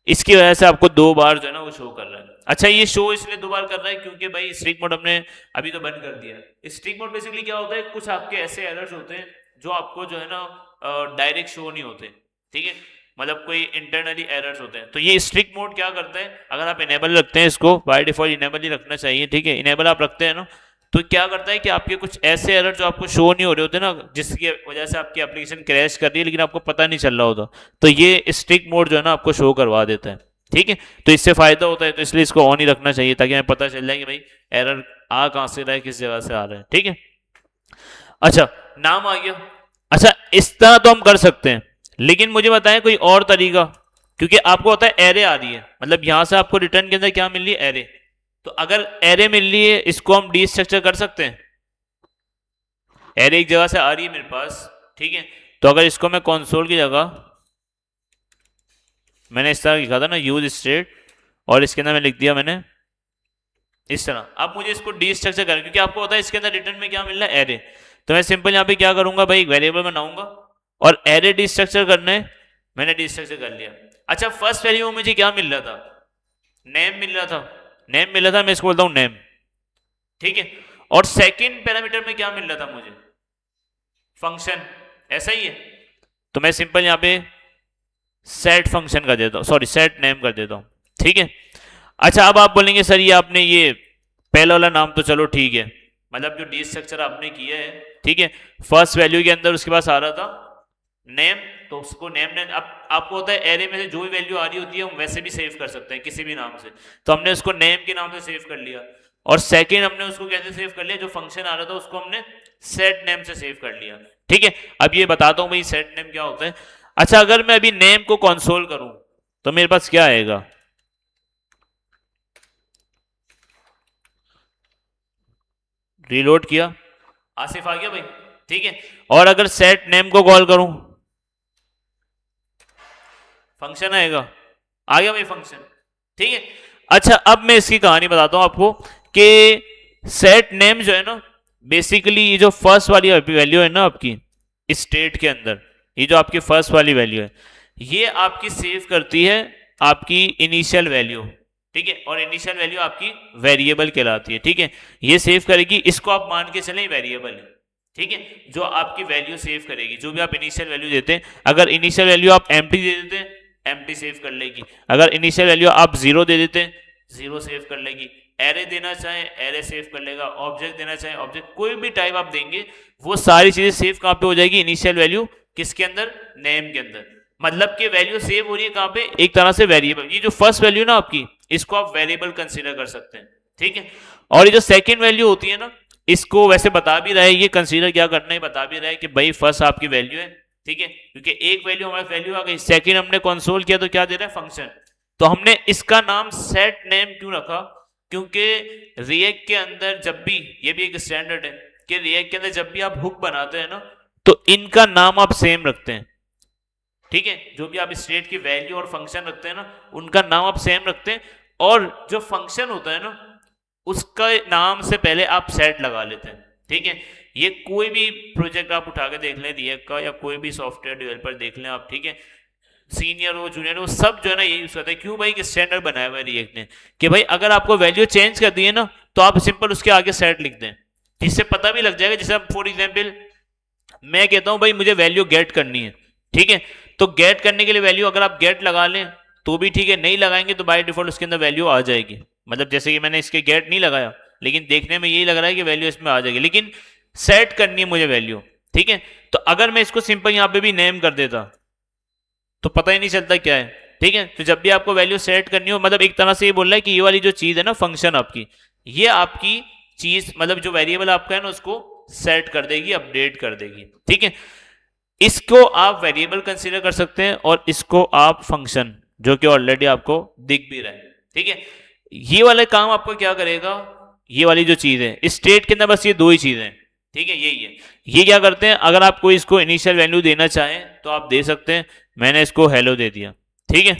इसकी वजह से आपको 2 बार जो है ना वो शो कर रहा है। अच्छा, ये शो इसलिए 2 बार कर रहा है क्योंकि भाई स्ट्रिक मोड हमने अभी तो बंद कर दिया। स्ट्रिक मोड बेसिकली क्या होता है, कुछ आपके ऐसे एरर्स होते हैं जो आपको जो है ना डायरेक्ट शो नहीं होते, ठीक है, मतलब कोई इंटरनली एरर्स होते हैं। तो ये स्ट्रिक मोड क्या करता है, अगर आप इनेबल रखते हैं, इसको बाय डिफॉल्ट इनेबल ही रखना चाहिए, ठीक है, इनेबल आप रखते हैं ना, तो क्या करता है कि आपके कुछ ऐसे एरर जो आपको शो नहीं हो रहे होते ना, जिसकी वजह से आपकी एप्लीकेशन क्रैश कर रही है लेकिन आपको पता नहीं चल रहा होता, तो ये स्ट्रिक मोड जो है ना आपको शो करवा देता है, ठीक है। तो इससे फायदा होता है, तो इसलिए इसको ऑन ही रखना चाहिए ताकि हमें पता चल जाए कि भाई एरर आ कहाँ से रहा है, किस जगह से आ रहा है, ठीक है। अच्छा, नाम आ गया। अच्छा, इस तरह तो हम कर सकते हैं, लेकिन मुझे बताएं कोई और तरीका, क्योंकि आपको होता है एरे आ रही है, मतलब यहां से आपको रिटर्न के अंदर क्या मिल रही है, एरे। तो अगर एरे मिल रही है, इसको हम डी स्ट्रक्चर कर सकते हैं। एरे एक जगह से आ रही है मेरे पास, ठीक है, तो अगर इसको मैं कंसोल की जगह, मैंने इस तरह लिखा था ना यूज स्टेट, और इसके अंदर मैं लिख दिया मैंने इस तरह। अब मुझे इसको डी स्ट्रक्चर करना, क्योंकि आपको पता है इसके अंदर रिटर्न में क्या मिल रहा है, एरे। तो मैं सिंपल यहाँ पे क्या करूंगा भाई, एक वेरिएबल बनाऊंगा और एरे डी स्ट्रक्चर करना है, मैंने डी स्ट्रक्चर कर लिया। अच्छा, फर्स्ट वैल्यू में मुझे क्या मिल रहा था, नेम मिल रहा था, नेम मिल रहा था, मैं इसको बोलता हूँ नेम, ठीक है। और सेकंड पैरामीटर में क्या मिल रहा था मुझे, फंक्शन, ऐसा ही है। तो मैं सिंपल यहाँ पे सेट फंक्शन कर देता हूँ, सॉरी सेट नेम कर देता हूँ, ठीक है। अच्छा, अब आप बोलेंगे सर ये आपने ये पहला वाला नाम तो चलो ठीक है, मतलब जो डी स्ट्रक्चर आपने किया है, ठीक है, फर्स्ट वैल्यू के अंदर उसके पास आ रहा था नेम, तो उसको नेम ने, अब आपको होता है एरे में से जो भी वैल्यू आ रही होती है हम वैसे भी सेव कर सकते हैं किसी भी नाम से, तो हमने उसको नेम के नाम से सेव कर लिया। और सेकंड हमने उसको कैसे सेव कर लिया, जो फंक्शन आ रहा था उसको हमने सेट नेम से सेव कर लिया, ठीक है। अब ये बताता हूं भाई सेट नेम क्या होता है। अच्छा, अगर मैं अभी नेम को कंसोल करूं तो मेरे पास क्या आएगा, रीलोड किया, आसिफ आ गया भाई, ठीक है। और अगर सेट नेम को कॉल करूं, फंक्शन आएगा, आ गया भाई फंक्शन, ठीक है। अच्छा, अब मैं इसकी कहानी बताता हूं आपको कि सेट नेम जो है ना, बेसिकली ये जो फर्स्ट वाली वैल्यू है ना आपकी स्टेट के अंदर, ये जो आपकी फर्स्ट वाली वैल्यू है, ये आपकी सेव करती है आपकी इनिशियल वैल्यू, ठीक है, और इनिशियल वैल्यू आपकी वेरिएबल कहलाती है, ठीक है। ये सेव करेगी, इसको आप मान के चलें वेरिएबल है, ठीक है, जो आपकी वैल्यू सेव करेगी, जो भी आप इनिशियल वैल्यू देते हैं, अगर इनिशियल वैल्यू आप एम्प्टी दे देते हैं, एम्प्टी सेव कर लेगी, अगर इनिशियल वैल्यू आप 0 दे देते हैं, 0 सेव कर लेगी, एरे देना चाहे एरे सेव कर लेगा, ऑब्जेक्ट देना चाहे ऑब्जेक्ट, कोई भी टाइप आप देंगे, वो सारी चीजें सेव कहां पे हो जाएगी, इनिशियल वैल्यू किसके अंदर, नेम के अंदर। मतलब कि वैल्यू सेव हो रही है कहां पे, एक तरह से वेरिएबल, ये जो फर्स्ट वैल्यू ना आपकी, इसको आप वेरिएबल कंसीडर कर सकते हैं, ठीक है। और ये जो सेकंड वैल्यू होती है ना, इसको वैसे बता भी रहा है, ये कंसीडर क्या करना है बता भी रहा है कि भाई फर्स्ट आपकी वैल्यू है, ठीक है, क्योंकि एक वैल्यू हमारी वैल्यू आ गई, सेकंड हमने कंसोल किया तो क्या दे रहा है, फंक्शन। तो हमने इसका नाम सेट नेम क्यों रखा, क्योंकि रिएक्ट के अंदर जब भी, ये भी एक स्टैंडर्ड है कि रिएक्ट के अंदर जब भी आप हुक बनाते हैं ना, तो इनका नाम आप सेम रखते हैं, ठीक है, जो भी आप स्टेट की वैल्यू और फंक्शन रखते हैं ना, उनका नाम आप सेम रखते हैं, और जो फंक्शन होता है ना, उसका नाम से पहले आप सेट लगा लेते हैं, ठीक है। ये कोई भी प्रोजेक्ट आप उठा के देख लें रिएक्ट का, या कोई भी सॉफ्टवेयर डेवलपर देख लें आप, ठीक है, सीनियर हो जूनियर हो, सब जो है ना यही यूज करते हैं। क्यों भाई, स्टैंडर्ड बनाया हुआ है रिएक्ट ने कि भाई अगर आपको वैल्यू चेंज कर दी है ना, तो आप सिंपल उसके आगे सेट लिख दें, जिससे पता भी लग जाएगा। जैसे फॉर एग्जाम्पल मैं कहता हूं भाई मुझे वैल्यू गेट करनी है, ठीक है, तो गेट करने के लिए वैल्यू अगर आप गेट लगा लें तो भी ठीक है, नहीं लगाएंगे तो बाय डिफॉल्ट उसके अंदर वैल्यू आ जाएगी। मतलब जैसे कि मैंने इसके गेट नहीं लगाया, लेकिन देखने में यही लग रहा है कि वैल्यू इसमें आ जाएगी, लेकिन सेट करनी है मुझे वैल्यू, ठीक है। तो अगर मैं इसको सिंपल यहां पे भी नेम कर देता तो पता ही नहीं चलता क्या है, ठीक है। तो जब भी आपको वैल्यू सेट करनी हो, मतलब एक तरह से ये बोल रहा है कि ये वाली जो चीज है ना फंक्शन आपकी, ये आपकी चीज, मतलब जो वेरिएबल आपका है ना उसको सेट कर देगी, अपडेट कर देगी, ठीक है। इसको आप वेरिएबल कंसीडर कर सकते हैं और इसको आप फंक्शन, जो कि ऑलरेडी आपको दिख भी रहा है, ठीक है। ये वाला काम आपको क्या करेगा, ये वाली जो चीज है स्टेट के अंदर बस ये दो ही चीजें हैं, ठीक है, यही है। ये क्या करते हैं, अगर आप कोई इसको इनिशियल वैल्यू देना चाहें तो आप दे सकते हैं, मैंने इसको हेलो दे दिया, ठीक है।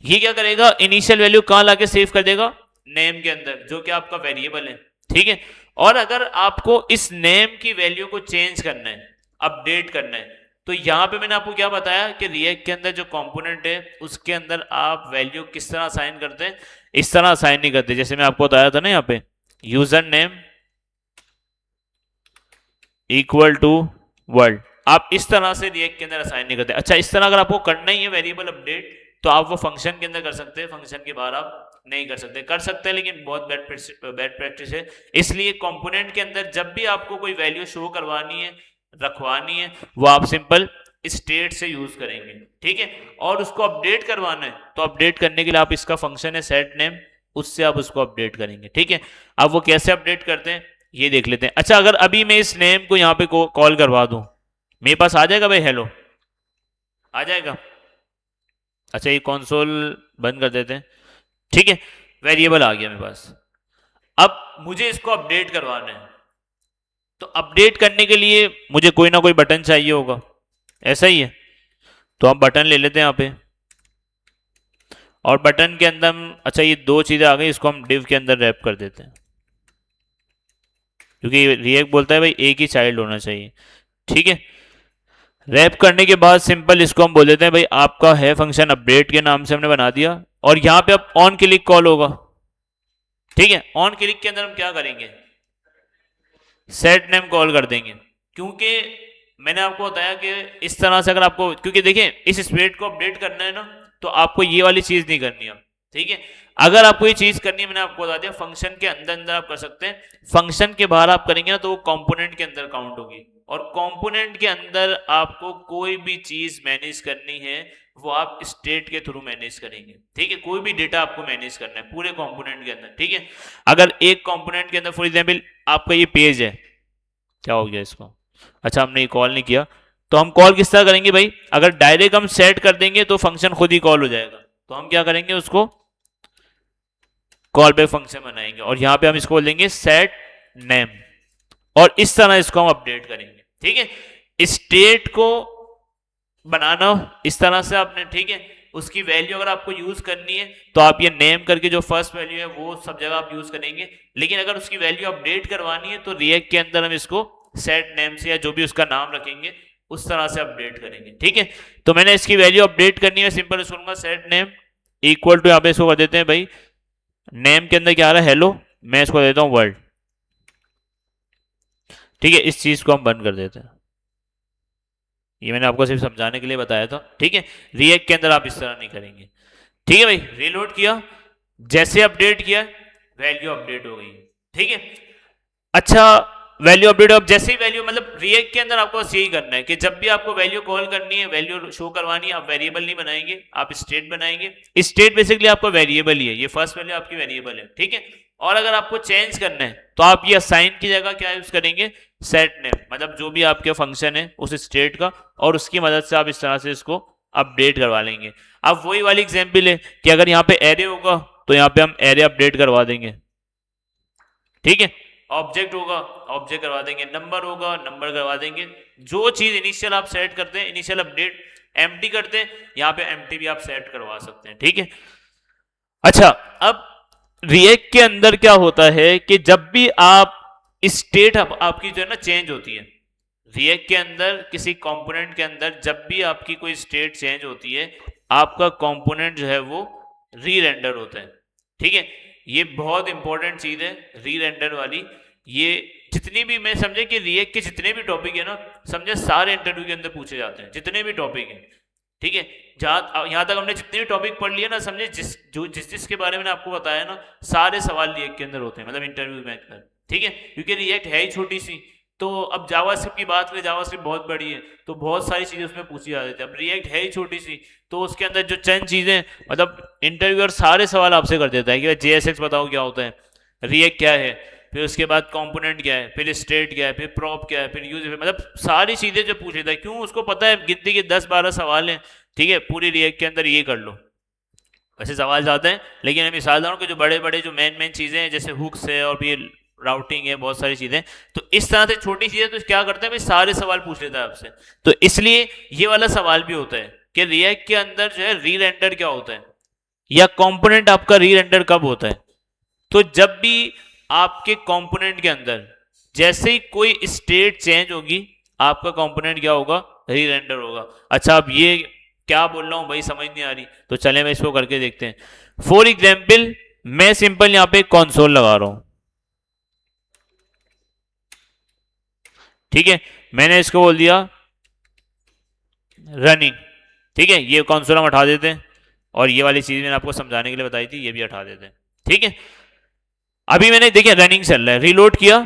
ये क्या करेगा, इनिशियल वैल्यू कहां लाके सेव कर देगा, नेम के अंदर, जो कि आपका वेरिएबल है, ठीक है। और अगर आपको इस नेम की वैल्यू को चेंज करना है, अपडेट करना है, तो यहाँ पे मैंने आपको क्या बताया कि रिएक्ट के अंदर जो कंपोनेंट है उसके अंदर आप वैल्यू किस तरह असाइन करते हैं, इस तरह असाइन नहीं करते। जैसे मैं आपको बताया था ना यहाँ पे user name equal to world, आप इस तरह से रिएक्ट के अंदर असाइन नहीं करते। अच्छा, इस तरह अगर आपको करना ही है वेरिएबल अपडेट तो आप वो फंक्शन के अंदर कर सकते हैं, फंक्शन के बाहर आप नहीं कर सकते। कर सकते हैं लेकिन बहुत बैड प्रैक्टिस है। इसलिए कंपोनेंट के अंदर जब भी आपको कोई वैल्यू शो करवानी है, रखवानी है, वो आप सिंपल स्टेट से यूज करेंगे, ठीक है। और उसको अपडेट करवाना है तो अपडेट करने के लिए आप इसका फंक्शन है सेट नेम, उससे आप उसको अपडेट करेंगे, ठीक है। अब वो कैसे अपडेट करते हैं ये देख लेते हैं। अच्छा, अगर अभी मैं इस नेम को यहाँ पे कॉल करवा दूं, मेरे पास आ जाएगा भाई, हेलो आ जाएगा। अच्छा, ये कंसोल बंद कर देते हैं, ठीक है। वेरिएबल आ गया मेरे पास। अब मुझे इसको अपडेट करवाना है, तो अपडेट करने के लिए मुझे कोई ना कोई बटन चाहिए होगा, ऐसा ही है। तो हम बटन ले लेते हैं यहाँ पे, और बटन के अंदर हम, अच्छा ये दो चीजें आ गई, इसको हम डिव के अंदर रैप कर देते हैं, क्योंकि रिएक्ट बोलता है भाई एक ही चाइल्ड होना चाहिए, ठीक है। रैप करने के बाद सिंपल इसको हम बोल देते हैं भाई आपका है फंक्शन अपडेट के नाम से हमने बना दिया, और यहां पे अब ऑन क्लिक कॉल होगा, ठीक है। ऑन क्लिक के अंदर हम क्या करेंगे, सेट नेम कॉल कर देंगे, क्योंकि मैंने आपको बताया कि इस तरह से अगर आपको, क्योंकि देखिए इस स्प्रेड को अपडेट करना है ना, तो आपको ये वाली चीज नहीं करनी है, ठीक है। अगर आपको ये चीज करनी है, मैंने आपको बता दिया फंक्शन के अंदर अंदर आप कर सकते हैं, फंक्शन के बाहर आप करेंगे ना तो वो कंपोनेंट के अंदर काउंट होगी, और कंपोनेंट के अंदर आपको कोई भी चीज मैनेज करनी है वो आप स्टेट के थ्रू मैनेज करेंगे, ठीक है। कोई भी डेटा आपको मैनेज करना है पूरे कंपोनेंट के अंदर, ठीक है। अगर एक कंपोनेंट के अंदर फॉर एग्जांपल आपका ये पेज है, क्या हो गया इसको, अच्छा हमने ये कॉल नहीं किया, तो हम कॉल किस तरह करेंगे भाई, अगर डायरेक्ट हम सेट कर देंगे तो फंक्शन खुद ही कॉल हो जाएगा, तो हम क्या करेंगे उसको कॉल बैक फंक्शन बनाएंगे, और यहां पे हम इसको बोलेंगे सेट नेम, और इस तरह इसको हम अपडेट करेंगे, ठीक है। स्टेट को बनाना इस तरह से आपने, ठीक है। उसकी वैल्यू अगर आपको यूज करनी है तो आप ये नेम करके जो फर्स्ट वैल्यू है वो सब जगह आप यूज करेंगे, लेकिन अगर उसकी वैल्यू अपडेट करवानी है तो रिएक्ट के अंदर हम इसको सेट नेम से या जो भी उसका नाम रखेंगे उस तरह से अपडेट करेंगे, ठीक है। तो मैंने इसकी वैल्यू अपडेट करनी है, सिंपल इसको कहूंगा सेट नेम इक्वल टू, यहाँ पे इसको कर देते हैं भाई नेम के अंदर क्या आ रहा है हेलो, मैं इसको देता हूं वर्ल्ड, ठीक है। इस चीज को हम बंद कर देते हैं, ये मैंने आपको सिर्फ समझाने के लिए बताया था, ठीक है। रिएक्ट के अंदर आप इस तरह नहीं करेंगे, ठीक है भाई। रीलोड किया, जैसे अपडेट किया वैल्यू अपडेट हो गई, ठीक है। अच्छा, वैल्यू अपडेट, अब जैसे ही वैल्यू, मतलब रिएक्ट के अंदर आपको बस यही करना है कि जब भी आपको वैल्यू कॉल करनी है, वैल्यू शो करवानी है, आप वेरिएबल नहीं बनाएंगे, आप स्टेट बनाएंगे। स्टेट बेसिकली आपका वेरिएबल ही है, ये फर्स्ट वैल्यू आपकी वेरिएबल है, ठीक है। और अगर आपको चेंज करना है तो आप ये असाइन की जगह क्या यूज करेंगे, सेट नेम, मतलब जो भी आपके फंक्शन है उस स्टेट का, और उसकी मदद से आप इस तरह से इसको अपडेट करवा लेंगे। अब वही वाली एग्जाम्पल है कि अगर यहाँ पे एरे होगा तो यहाँ पे हम एरे अपडेट करवा देंगे, ठीक है। ऑब्जेक्ट होगा ऑब्जेक्ट करवा देंगे, नंबर होगा नंबर करवा देंगे, जो चीज इनिशियल आप सेट करते हैं, इनिशियल अपडेट एम्प्टी करते हैं, यहाँ पे एम्प्टी भी आप सेट करवा सकते हैं, ठीक है। अच्छा, अब रिएक्ट के अंदर क्या होता है कि जब भी आप स्टेट आपकी जो है ना चेंज होती है, रिएक्ट के अंदर किसी कंपोनेंट के अंदर जब भी आपकी कोई स्टेट चेंज होती है, आपका कंपोनेंट जो है वो री रेंडर होता है, ठीक है। ये बहुत इंपॉर्टेंट चीज है री रेंडर वाली। ये जितनी भी, मैं समझे कि रिएक्ट के जितने भी टॉपिक है ना, समझे सारे इंटरव्यू के अंदर पूछे जाते हैं, जितने भी टॉपिक हैं, ठीक है। जहां यहाँ तक हमने जितने भी टॉपिक पढ़ लिए ना, समझे जिस के बारे में आपको बताया ना, सारे सवाल रिएक्ट के अंदर होते हैं, मतलब इंटरव्यू में अंदर, ठीक है। क्योंकि रिएक्ट है ही छोटी सी, तो अब जावास्क्रिप्ट की बात करें, जावास्क्रिप्ट बहुत बड़ी है, तो बहुत सारी चीजें उसमें पूछी जाती है। अब रिएक्ट है ही छोटी सी, तो उसके अंदर जो चंद चीजें, मतलब इंटरव्यूअर सारे सवाल आपसे कर देता है कि जेएसएक्स बताओ क्या होता है, रिएक्ट क्या है, फिर उसके बाद कंपोनेंट क्या है, फिर स्टेट क्या है, फिर प्रॉप क्या है, फिर यूज, मतलब सारी चीजें जो पूछ लेता है। क्यों, उसको पता है गिनती के 10-12 सवाल हैं, ठीक है, पूरी रिएक्ट के अंदर ये कर लो। वैसे सवाल ज़्यादा हैं, लेकिन मैं मिसाल दूँ कि जो बड़े बड़े जो मेन चीज़ें हैं, जैसे हुक्स है और भी राउटिंग है, बहुत सारी चीज़ें, तो इस तरह से छोटी चीज़ें तो क्या करते हैं भाई, सारे सवाल पूछ लेता है आपसे। तो इसलिए ये वाला सवाल भी होता है कि रिएक्ट के अंदर जो है री रेंडर क्या होता है, या कंपोनेंट आपका री रेंडर कब होता है। तो जब भी आपके कंपोनेंट के अंदर जैसे ही कोई स्टेट चेंज होगी, आपका कंपोनेंट क्या होगा, री रेंडर होगा। अच्छा अब ये क्या बोल रहा हूं भाई, समझ नहीं आ रही, तो चले मैं इसको करके देखते हैं। फॉर एग्जाम्पल मैं सिंपल यहां पे कंसोल लगा रहा हूं, ठीक है, मैंने इसको बोल दिया रनिंग, ठीक है, ये कंसोल हम हटा देते हैं, और ये वाली चीज मैंने आपको समझाने के लिए बताई थी, ये भी हटा देते हैं, ठीक है। अभी मैंने देखिए रनिंग चल रहा है, रीलोड किया,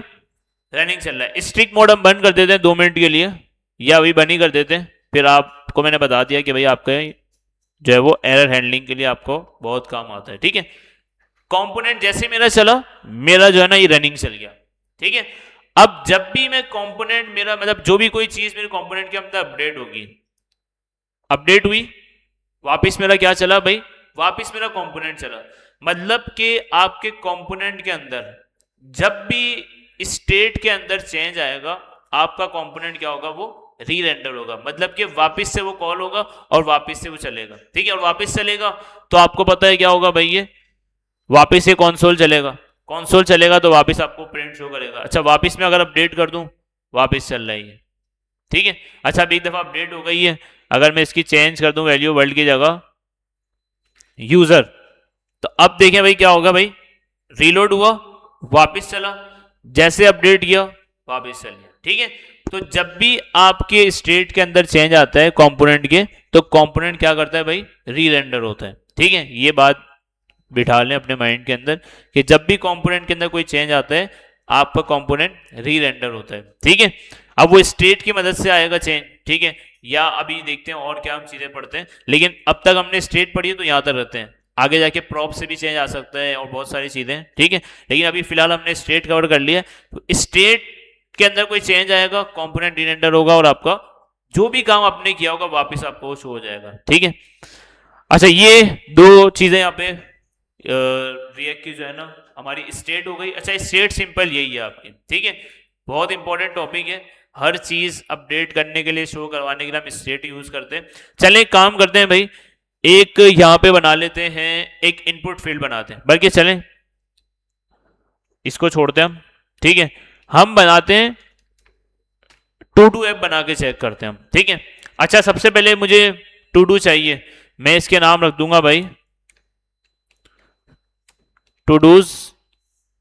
रनिंग चल रहा है। स्ट्रिक्ट मोड हम बंद कर देते हैं 2 मिनट के लिए, या अभी बंद ही कर देते हैं, फिर आपको मैंने बता दिया कि भाई आपका जो है वो एरर हैंडलिंग के लिए आपको बहुत काम आता है, ठीक है। कंपोनेंट जैसे मेरा चला, मेरा जो है ना ये रनिंग चल गया, ठीक है। अब जब भी मैं कंपोनेंट मेरा मतलब जो भी कोई चीज मेरे कंपोनेंट के अंदर अपडेट होगी, अपडेट हुई, वापस मेरा क्या चला भाई, वापस मेरा कंपोनेंट चला। मतलब कि आपके कंपोनेंट के अंदर जब भी स्टेट के अंदर चेंज आएगा, आपका कंपोनेंट क्या होगा, वो री रेंडर होगा, मतलब कि वापस से वो कॉल होगा और वापस से वो चलेगा, ठीक है। और वापस चलेगा तो आपको पता है क्या होगा भाई, ये वापस से कंसोल चलेगा, कंसोल चलेगा तो वापस आपको प्रिंट शो करेगा। अच्छा वापस में अगर अपडेट कर दूं, वापस चल रही है, ठीक है। अच्छा अब एक दफा अपडेट हो गई है, अगर मैं इसकी चेंज कर दूं वैल्यू वर्ल्ड की जगह यूजर, तो अब देखें भाई क्या होगा भाई, रीलोड हुआ, वापस चला, जैसे अपडेट किया वापस चल गया, ठीक है। तो जब भी आपके स्टेट के अंदर चेंज आता है कंपोनेंट के, तो कंपोनेंट क्या करता है भाई, री रेंडर होता है, ठीक है। ये बात बिठा लें अपने माइंड के अंदर कि जब भी कंपोनेंट के अंदर कोई चेंज आता है, आपका कंपोनेंट री रेंडर होता है, ठीक है। अब वो स्टेट की मदद से आएगा चेंज, ठीक है, या अभी देखते हैं और क्या हम चीजें पढ़ते हैं, लेकिन अब तक हमने स्टेट पढ़ी है तो यहां तक रहते हैं, आगे जाके प्रॉप से भी चेंज आ सकता है और बहुत सारी चीजें, ठीक है। लेकिन अभी फिलहाल हमने स्टेट कवर कर लिया, तो स्टेट के अंदर कोई चेंज आएगा, कंपोनेंट री रेंडर होगा, और आपका जो भी काम आपने किया होगा वापस आपको शो हो जाएगा, ठीक है। अच्छा ये दो चीजें यहाँ पे रिएक्ट की जो है ना हमारी स्टेट हो गई। अच्छा स्टेट सिंपल यही है आपकी, ठीक है, बहुत इंपॉर्टेंट टॉपिक है, हर चीज अपडेट करने के लिए, शो करवाने के लिए हम स्टेट यूज करते हैं। चलें काम करते हैं भाई, एक यहां पे बना लेते हैं, एक इनपुट फील्ड बनाते हैं, बल्कि चलें इसको छोड़ते हैं हम, ठीक है, हम बनाते हैं टू डू ऐप बना के चेक करते हैं हम, ठीक है। अच्छा सबसे पहले मुझे टू डू चाहिए, मैं इसके नाम रख दूंगा भाई टू डूज,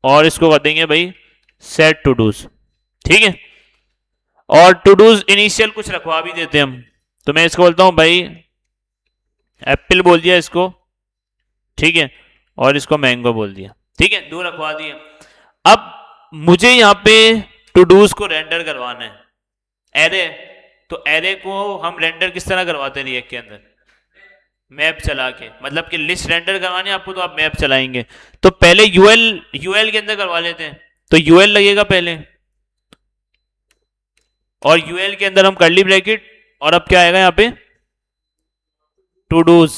और इसको कर देंगे भाई सेट टू डूज, ठीक है। और टू डूज इनिशियल कुछ रखवा भी देते हैं हम, तो मैं इसको बोलता हूं भाई एप्पल बोल दिया इसको, ठीक है, और इसको मैंगो बोल दिया, ठीक है, दो रखवा दिए। अब मुझे यहां पे टू डूज को रेंडर करवाना है एरे, तो एरे को हम रेंडर किस तरह करवाते हैं रिएक्ट के अंदर, मैप चला के, मतलब कि लिस्ट रेंडर करवानी है आपको तो आप मैप चलाएंगे, तो पहले यूएल यूएल के अंदर करवा लेते हैं, तो यूएल लगेगा पहले, और यूएल के अंदर हम कर्ली ब्रैकेट, और अब क्या आएगा यहाँ पे टू डूज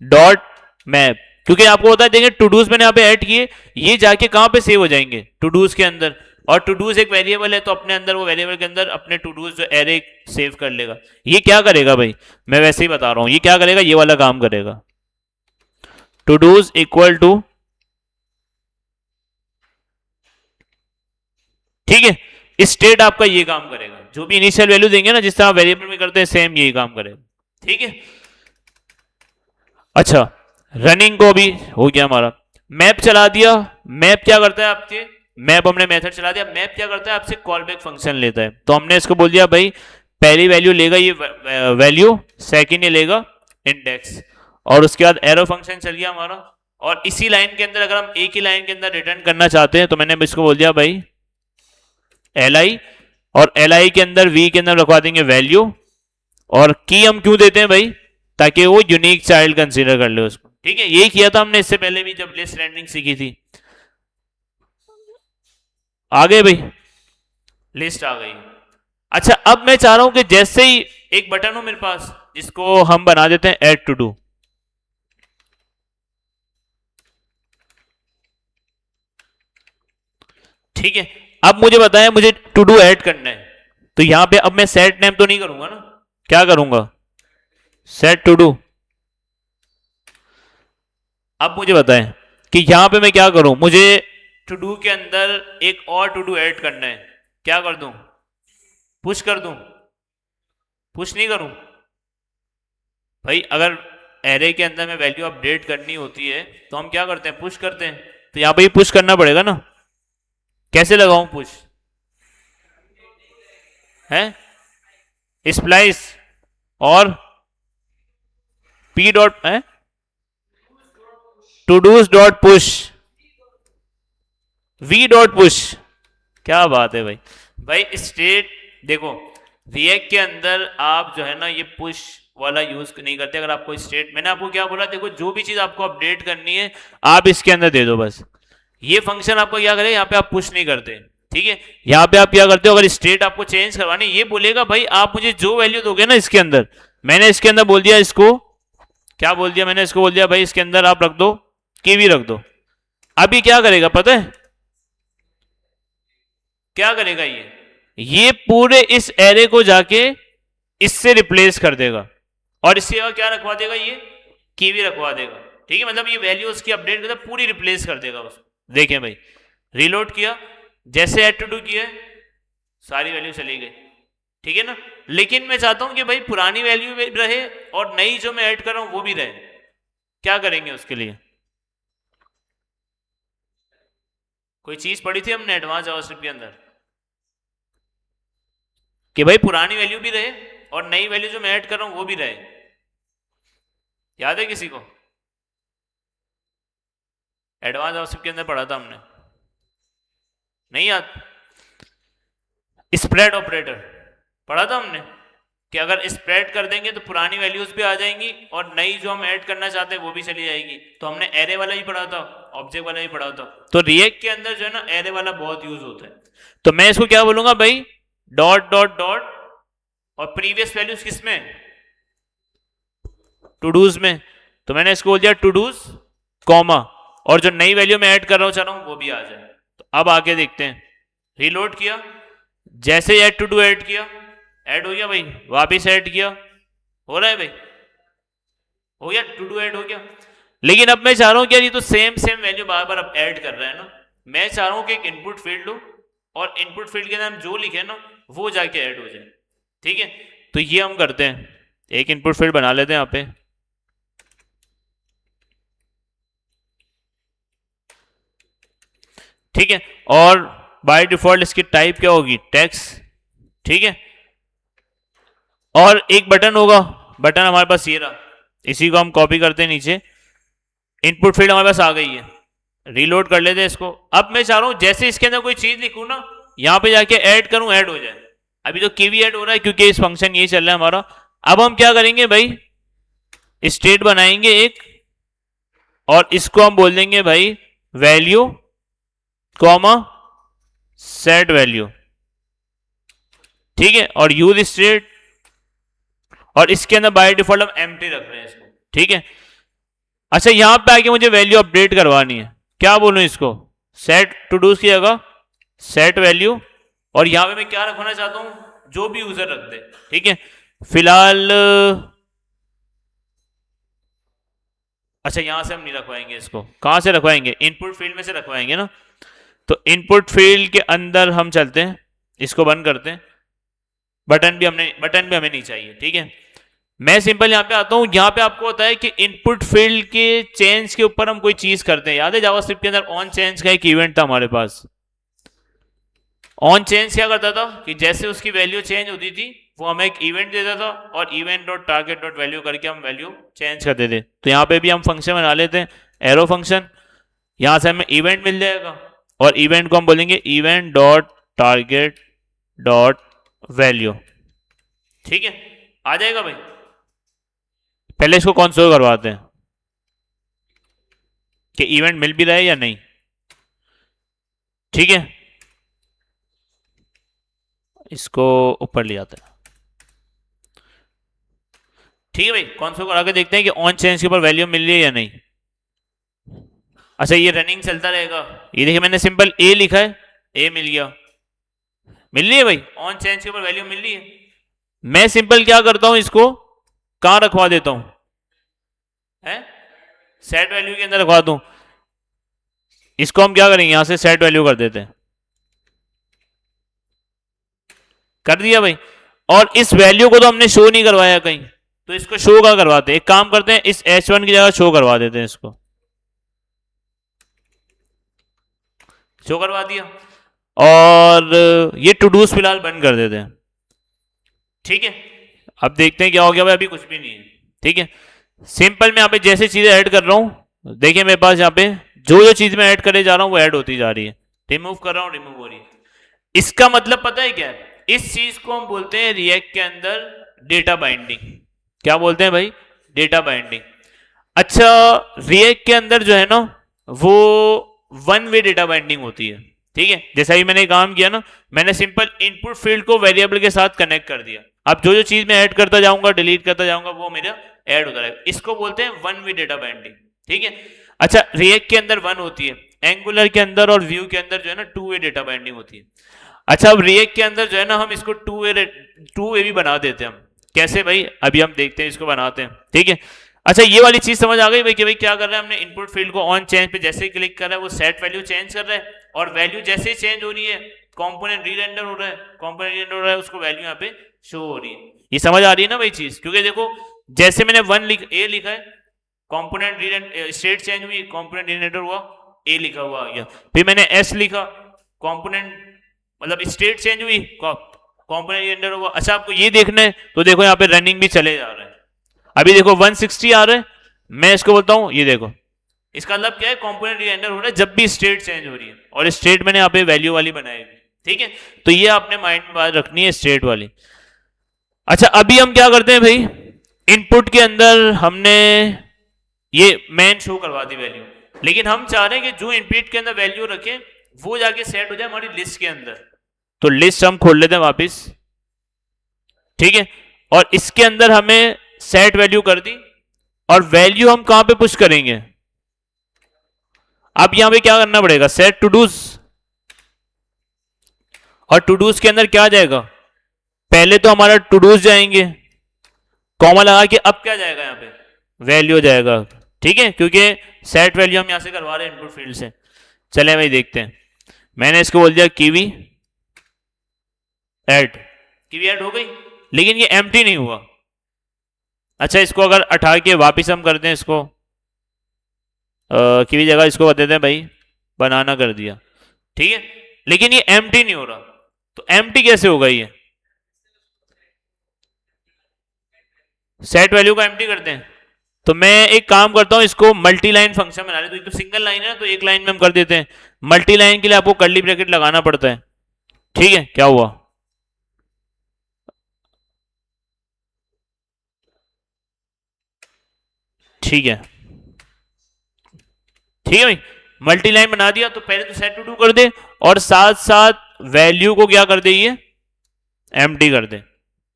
डॉट मैप, क्योंकि आपको होता है देखिए टू डूज मैंने यहाँ पे ऐड किए, ये जाके कहां पे सेव हो जाएंगे, टू डूज के अंदर, और टू डूज एक वेरिएबल है तो अपने अंदर वो वेरिएबल के अंदर अपने टू डूज जो एरे सेव कर लेगा। ये क्या करेगा भाई, मैं वैसे ही बता रहा हूं, ये क्या करेगा, ये वाला काम करेगा, टू डूज इक्वल टू, ठीक है, स्टेट आपका ये काम करेगा, जो भी इनिशियल वैल्यू देंगे ना, जिस तरह वेरिएबल में करते हैं सेम यही काम करेगा, ठीक है। अच्छा रनिंग को भी हो गया हमारा, मैप चला दिया, मैप क्या करता है आपके, मैप हमने मेथड चला दिया, मैप क्या करता है आपसे कॉल बैक फंक्शन लेता है, तो हमने इसको बोल दिया भाई पहली वैल्यू लेगा ये वैल्यू, सेकंड ये लेगा इंडेक्स, और उसके बाद एरो फंक्शन चल गया हमारा, और इसी लाइन के अंदर अगर हम एक ही लाइन के अंदर रिटर्न करना चाहते हैं तो मैंने इसको बोल दिया भाई एल आई, और एल आई के अंदर वी के अंदर रखवा देंगे वैल्यू, और की हम क्यों देते हैं भाई, ताकि वो यूनिक चाइल्ड कंसीडर कर ले उसको, ठीक है। यही किया था हमने इससे पहले भी जब लिस्ट रेंडरिंग सीखी थी। आ गए भाई, लिस्ट आ गई। अच्छा अब मैं चाह रहा हूं कि जैसे ही एक बटन हो मेरे पास, जिसको हम बना देते हैं ऐड टू डू, ठीक है। अब मुझे बताया मुझे टू डू ऐड करना है, तो यहां पे अब मैं सेट नेम तो नहीं करूंगा ना, क्या करूंगा, सेट टू डू। अब मुझे बताएं कि यहां पे मैं क्या करूं, मुझे टू डू के अंदर एक और टू डू ऐड करना है, क्या कर दूं, पुश कर दूं, पुश नहीं करूं? भाई अगर एरे के अंदर में वैल्यू अपडेट करनी होती है तो हम क्या करते हैं, पुश करते हैं। तो यहाँ पे पुश करना पड़ेगा ना। कैसे लगाऊं पुश? है स्प्लाइस और पी डॉट है todos dot push, V dot push. क्या बात है भाई। भाई स्टेट देखो, रिएक्ट के अंदर आप जो है ना ये पुश वाला यूज नहीं करते। अगर आपको स्टेट, मैंने आपको क्या बोला, देखो जो भी चीज आपको अपडेट करनी है आप इसके अंदर दे दो बस। ये फंक्शन आपको क्या करे, यहाँ पे आप पुश नहीं करते, ठीक है। यहाँ पे आप क्या करते हो, अगर स्टेट आपको चेंज करवानी, ये बोलेगा भाई आप मुझे जो वैल्यू दोगे ना इसके अंदर, मैंने इसके अंदर बोल दिया इसको, क्या बोल दिया मैंने, इसको बोल दिया भाई इसके अंदर आप रख दो कीवी रख दो। अब ये क्या करेगा पता है, क्या करेगा ये पूरे इस एरे को जाके इससे रिप्लेस कर देगा और इससे क्या रखवा देगा, ये कीवी रखवा देगा, ठीक है। मतलब ये वैल्यू उसकी अपडेट करता पूरी रिप्लेस कर देगा उसको। देखें भाई, रीलोड किया, जैसे ऐड टू डू किया सारी वैल्यू चली गई, ठीक है ना। लेकिन मैं चाहता हूं कि भाई पुरानी वैल्यू रहे और नई जो मैं ऐड कर रहा हूं वो भी रहे। क्या करेंगे उसके लिए? कोई चीज पढ़ी थी हमने एडवांस जावास्क्रिप्ट के अंदर कि भाई पुरानी वैल्यू भी रहे और नई वैल्यू जो मैं ऐड कर रहा हूं वो भी रहे। याद है किसी को? एडवांस जावास्क्रिप्ट के अंदर पढ़ा था हमने, नहीं याद? स्प्रेड ऑपरेटर पढ़ा था हमने कि अगर स्प्रेड कर देंगे तो पुरानी वैल्यूज भी आ जाएंगी और नई जो हम ऐड करना चाहते हैं वो भी चली जाएगी। तो हमने एरे वाला ही पढ़ा था, ऑब्जेक्ट वाला ही पढ़ा था। तो रिएक्ट के अंदर जो है ना एरे वाला बहुत यूज होता है। तो मैं इसको क्या बोलूंगा भाई, डॉट डॉट डॉट और प्रीवियस वैल्यूज किसमें, टू डूज में। तो मैंने इसको बोल दिया टू डूज कॉमा, और जो नई वैल्यू मैं ऐड कर रहा हूं चाह रहा हूं वो भी आ जाए। तो अब आगे देखते हैं, रीलोड किया, जैसे ऐड टू डू ऐड किया, ऐड हो गया भाई, वापिस ऐड किया, हो रहा है भाई, हो गया, टू डू ऐड हो गया। लेकिन अब मैं चाह रहा हूं कि ये तो सेम सेम वैल्यू बार बार अब ऐड कर रहा है ना, मैं चाह रहा हूं कि एक इनपुट फील्ड लो और इनपुट फील्ड के अंदर हम जो लिखे ना वो जाके ऐड हो जाए, ठीक है। तो ये हम करते हैं, एक इनपुट फील्ड बना लेते हैं यहाँ पे, ठीक है। और बाय डिफॉल्ट इसकी टाइप क्या होगी, टेक्स्ट, ठीक है। और एक बटन होगा, बटन हमारे पास ये रहा, इसी को हम कॉपी करते हैं नीचे। इनपुट फील्ड हमारे पास आ गई है, रीलोड कर लेते हैं इसको। अब मैं चाह रहा हूं जैसे इसके अंदर कोई चीज लिखूं ना, यहां पे जाके ऐड करूं, ऐड हो जाए। अभी तो कीवी ऐड हो रहा है क्योंकि इस फंक्शन ये चल रहा है हमारा। अब हम क्या करेंगे भाई, स्टेट बनाएंगे एक और इसको हम बोल देंगे भाई वैल्यू कॉमा सेट वैल्यू, ठीक है। और यूज स्टेट, और इसके अंदर बाय डिफॉल्ट हम एम्प्टी रख रहे हैं इसको, ठीक है। अच्छा यहां पे आके मुझे वैल्यू अपडेट करवानी है, क्या बोलूं इसको, सेट टू डूज की जगह सेट वैल्यू, और यहां पे मैं क्या रखवाना चाहता हूं, जो भी यूजर रख दे, ठीक है। फिलहाल अच्छा यहां से हम नहीं रखवाएंगे इसको, कहां से रखवाएंगे, इनपुट फील्ड में से रखवाएंगे ना। तो इनपुट फील्ड के अंदर हम चलते हैं, इसको बंद करते हैं। बटन भी हमें नहीं चाहिए, ठीक है। मैं सिंपल यहां पे आता हूं, यहां पे आपको होता है कि इनपुट फील्ड के चेंज के ऊपर हम कोई चीज करते हैं। याद है जावास्क्रिप्ट के अंदर ऑन चेंज का एक इवेंट था हमारे पास। ऑन चेंज क्या करता था कि जैसे उसकी वैल्यू चेंज होती थी वो हमें एक इवेंट देता था और event dot target dot value करके हम वैल्यू चेंज करते थे। तो यहाँ पे भी हम फंक्शन बना लेते हैं, एरो फंक्शन, यहां से हमें इवेंट मिल जाएगा और इवेंट को हम बोलेंगे event dot target dot value, ठीक है। आ जाएगा भाई। पहले इसको कंसोल करवाते हैं कि इवेंट मिल भी रहा है या नहीं, ठीक है। इसको ऊपर ले जाते हैं, ठीक है भाई। कंसोल करा के देखते हैं कि ऑन चेंज के ऊपर वैल्यू मिल रही है या नहीं। अच्छा ये रनिंग चलता रहेगा, ये देखिए मैंने सिंपल ए लिखा है, ए मिल गया, मिल रही है भाई, ऑन चेंज के ऊपर वैल्यू मिल रही है। मैं सिंपल क्या करता हूं, इसको कहां रखवा देता हूं, है सेट वैल्यू के अंदर रखवा दूं। इसको हम क्या करेंगे, यहां से सेट वैल्यू कर देते हैं, कर दिया भाई। और इस वैल्यू को तो हमने शो नहीं करवाया कहीं, तो इसको शो का करवाते हैं। एक काम करते हैं, इस H1 की जगह शो करवा देते हैं, इसको शो करवा दिया, और ये टू डूज फिलहाल बंद कर देते हैं। ठीक है, अब देखते हैं क्या हो गया भाई। अभी कुछ भी नहीं है। ठीक है, सिंपल मैं यहाँ पे जैसे चीजें ऐड कर रहा हूं, देखिए मेरे पास यहाँ पे जो जो चीज मैं ऐड करे जा रहा हूँ वो ऐड होती जा रही है, रिमूव कर रहा हूँ रिमूव हो रही है। इसका मतलब पता है क्या है? इस चीज को हम बोलते हैं रिएक्ट के अंदर डेटा बाइंडिंग। क्या बोलते हैं भाई? Data binding. अच्छा, रिएक्ट के अंदर जो है ना वो वन वे डेटा बाइंडिंग होती है। ठीक है, जैसा ही मैंने काम किया ना, मैंने सिंपल इनपुट फील्ड को वेरिएबल के साथ कनेक्ट कर दिया। अब जो जो चीज मैं ऐड करता जाऊंगा, डिलीट करता जाऊंगा, वो मेरा ऐड होता रहेगा। इसको बोलते हैं वन वे डेटा बाइंडिंग। ठीक है, अच्छा रिएक्ट के अंदर वन होती है, एंगुलर के अंदर और व्यू के अंदर जो है ना टू वे डेटा बाइंडिंग होती है। अच्छा, अब रिएक्ट के अंदर जो है ना हम इसको टू वे भी बना देते हैं हम। कैसे भाई? अभी हम देखते हैं, इसको बनाते हैं। ठीक है, अच्छा ये वाली चीज समझ आ गई भाई कि भाई क्या कर रहा है हमने? इनपुट फील्ड को ऑन चेंज पे जैसे ही क्लिक कर रहा है वो सेट वैल्यू चेंज कर रहा है, और वैल्यू जैसे ही चेंज हो रही है कंपोनेंट रीरेंडर हो रहा है, कंपोनेंट रीरेंडर हो रहा है, उसको वैल्यू यहाँ पे शो हो रही है। ये समझ आ रही है ना भाई चीज? क्योंकि देखो जैसे मैंने ए लिखा है, कंपोनेंट रीरेंडर स्टेट चेंज हुई, कंपोनेंट रीरेंडर हुआ, ए लिखा हुआ आ गया। फिर मैंने एस लिखा, कंपोनेंट मतलब स्टेट चेंज हुई, कंपोनेंट रीरेंडर हुआ। अच्छा आपको ये देखना है तो देखो यहाँ पे रनिंग भी चले जा रहा है। अभी देखो 160 आ रहा है, मैं इसको बोलता हूं ये देखो, इसका मतलब क्या है? कंपोनेंट रीरेंडर हो रहा है जब भी स्टेट चेंज हो रही है, और स्टेट मैंने यहाँ पे वैल्यू वाली बनाई हुई। ठीक है, तो ये आपने माइंड में बात रखनी है, स्टेट वाली। अच्छा अभी हम क्या करते हैं भाई, इनपुट के अंदर हमने ये मैन शो करवा दी वैल्यू, लेकिन हम चाह रहे हैं कि जो इनपुट के अंदर वैल्यू रखे वो जाके सेट हो जाए हमारी लिस्ट के अंदर। तो लिस्ट हम खोल लेते हैं वापिस। ठीक है, और इसके अंदर हमें सेट वैल्यू कर दी, और वैल्यू हम कहां पे पुश करेंगे? अब यहां पे क्या करना पड़ेगा? सेट टू डूज, और टू डूज के अंदर क्या जाएगा? पहले तो हमारा टू डूज जाएंगे, कॉमा लगा के अब क्या जाएगा? यहां पे वैल्यू जाएगा। ठीक है, क्योंकि सेट वैल्यू हम यहां से करवा रहे हैं इनपुट फील्ड से। चले भाई देखते हैं, मैंने इसको बोल दिया कीवी ऐड, कीवी ऐड हो गई, लेकिन ये एम्प्टी नहीं हुआ। अच्छा इसको अगर उठा के वापिस हम करते हैं, इसको की भी जगह इसको कर देते हैं भाई बनाना कर दिया। ठीक है, लेकिन ये एम्प्टी नहीं हो रहा, तो एम्प्टी कैसे होगा? ये सेट वैल्यू को एम्प्टी करते हैं। तो मैं एक काम करता हूं, इसको मल्टी लाइन फंक्शन बना ले। तो सिंगल लाइन है ना, तो एक लाइन में हम कर देते हैं। मल्टी लाइन के लिए आपको कर्ली ब्रैकेट लगाना पड़ता है। ठीक है, क्या हुआ? ठीक है, ठीक है भाई, मल्टी लाइन बना दिया। तो पहले तो सेट टू डू कर दे, और साथ साथ वैल्यू को क्या कर दे? ये एम्प्टी कर दे।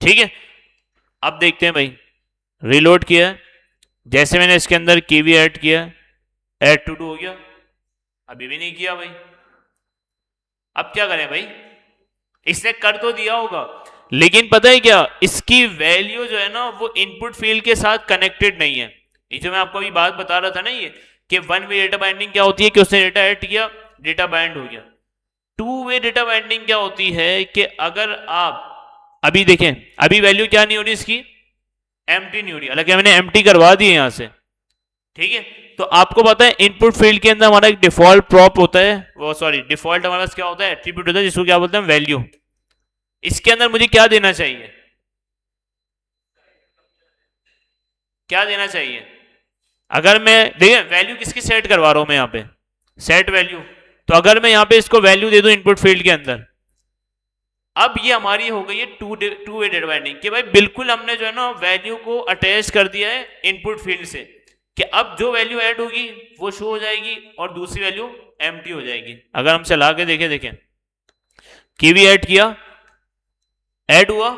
ठीक है, अब देखते हैं भाई, रिलोड किया, जैसे मैंने इसके अंदर कीवी ऐड किया, ऐड टू डू हो गया, अभी भी नहीं किया भाई। अब क्या करें भाई? इसने कर तो दिया होगा, लेकिन पता है क्या, इसकी वैल्यू जो है ना वो इनपुट फील्ड के साथ कनेक्टेड नहीं है। ये जो मैं आपको अभी बात बता रहा था ना, ये कि वन वे डेटा बाइंडिंग क्या होती है कि उसने डेटा ऐड किया, डेटा बाइंड हो गया। टू वे डेटा बाइंडिंग क्या होती है कि अगर आप अभी देखें, अभी वैल्यू क्या नहीं हो रही इसकी? एम्प्टी नहीं हो रही, हालांकि मैंने एम्प्टी करवा दी है यहां से। ठीक है, तो आपको पता है इनपुट फील्ड के अंदर हमारा एक डिफॉल्ट प्रॉप होता है, वो सॉरी डिफॉल्ट हमारे पास क्या होता है? एट्रीब्यूट होता है, जिसको क्या बोलते हैं? वैल्यू। इसके अंदर मुझे क्या देना चाहिए? क्या देना चाहिए? अगर मैं देखिए वैल्यू किसकी सेट करवा रहा हूं मैं यहाँ पे? Set value. तो अगर मैं यहाँ पे इसको वैल्यू दे दूं इनपुट फील्ड के अंदर, अब ये हमारी हो गई है टू वे डेटा बाइंडिंग कि भाई बिल्कुल हमने जो है ना वैल्यू को अटैच कर दिया है इनपुट फील्ड से, कि अब जो वैल्यू ऐड होगी वो शो हो जाएगी और दूसरी वैल्यू एम्प्टी हो जाएगी। अगर हम चला के देखें की भी ऐड किया, ऐड हुआ,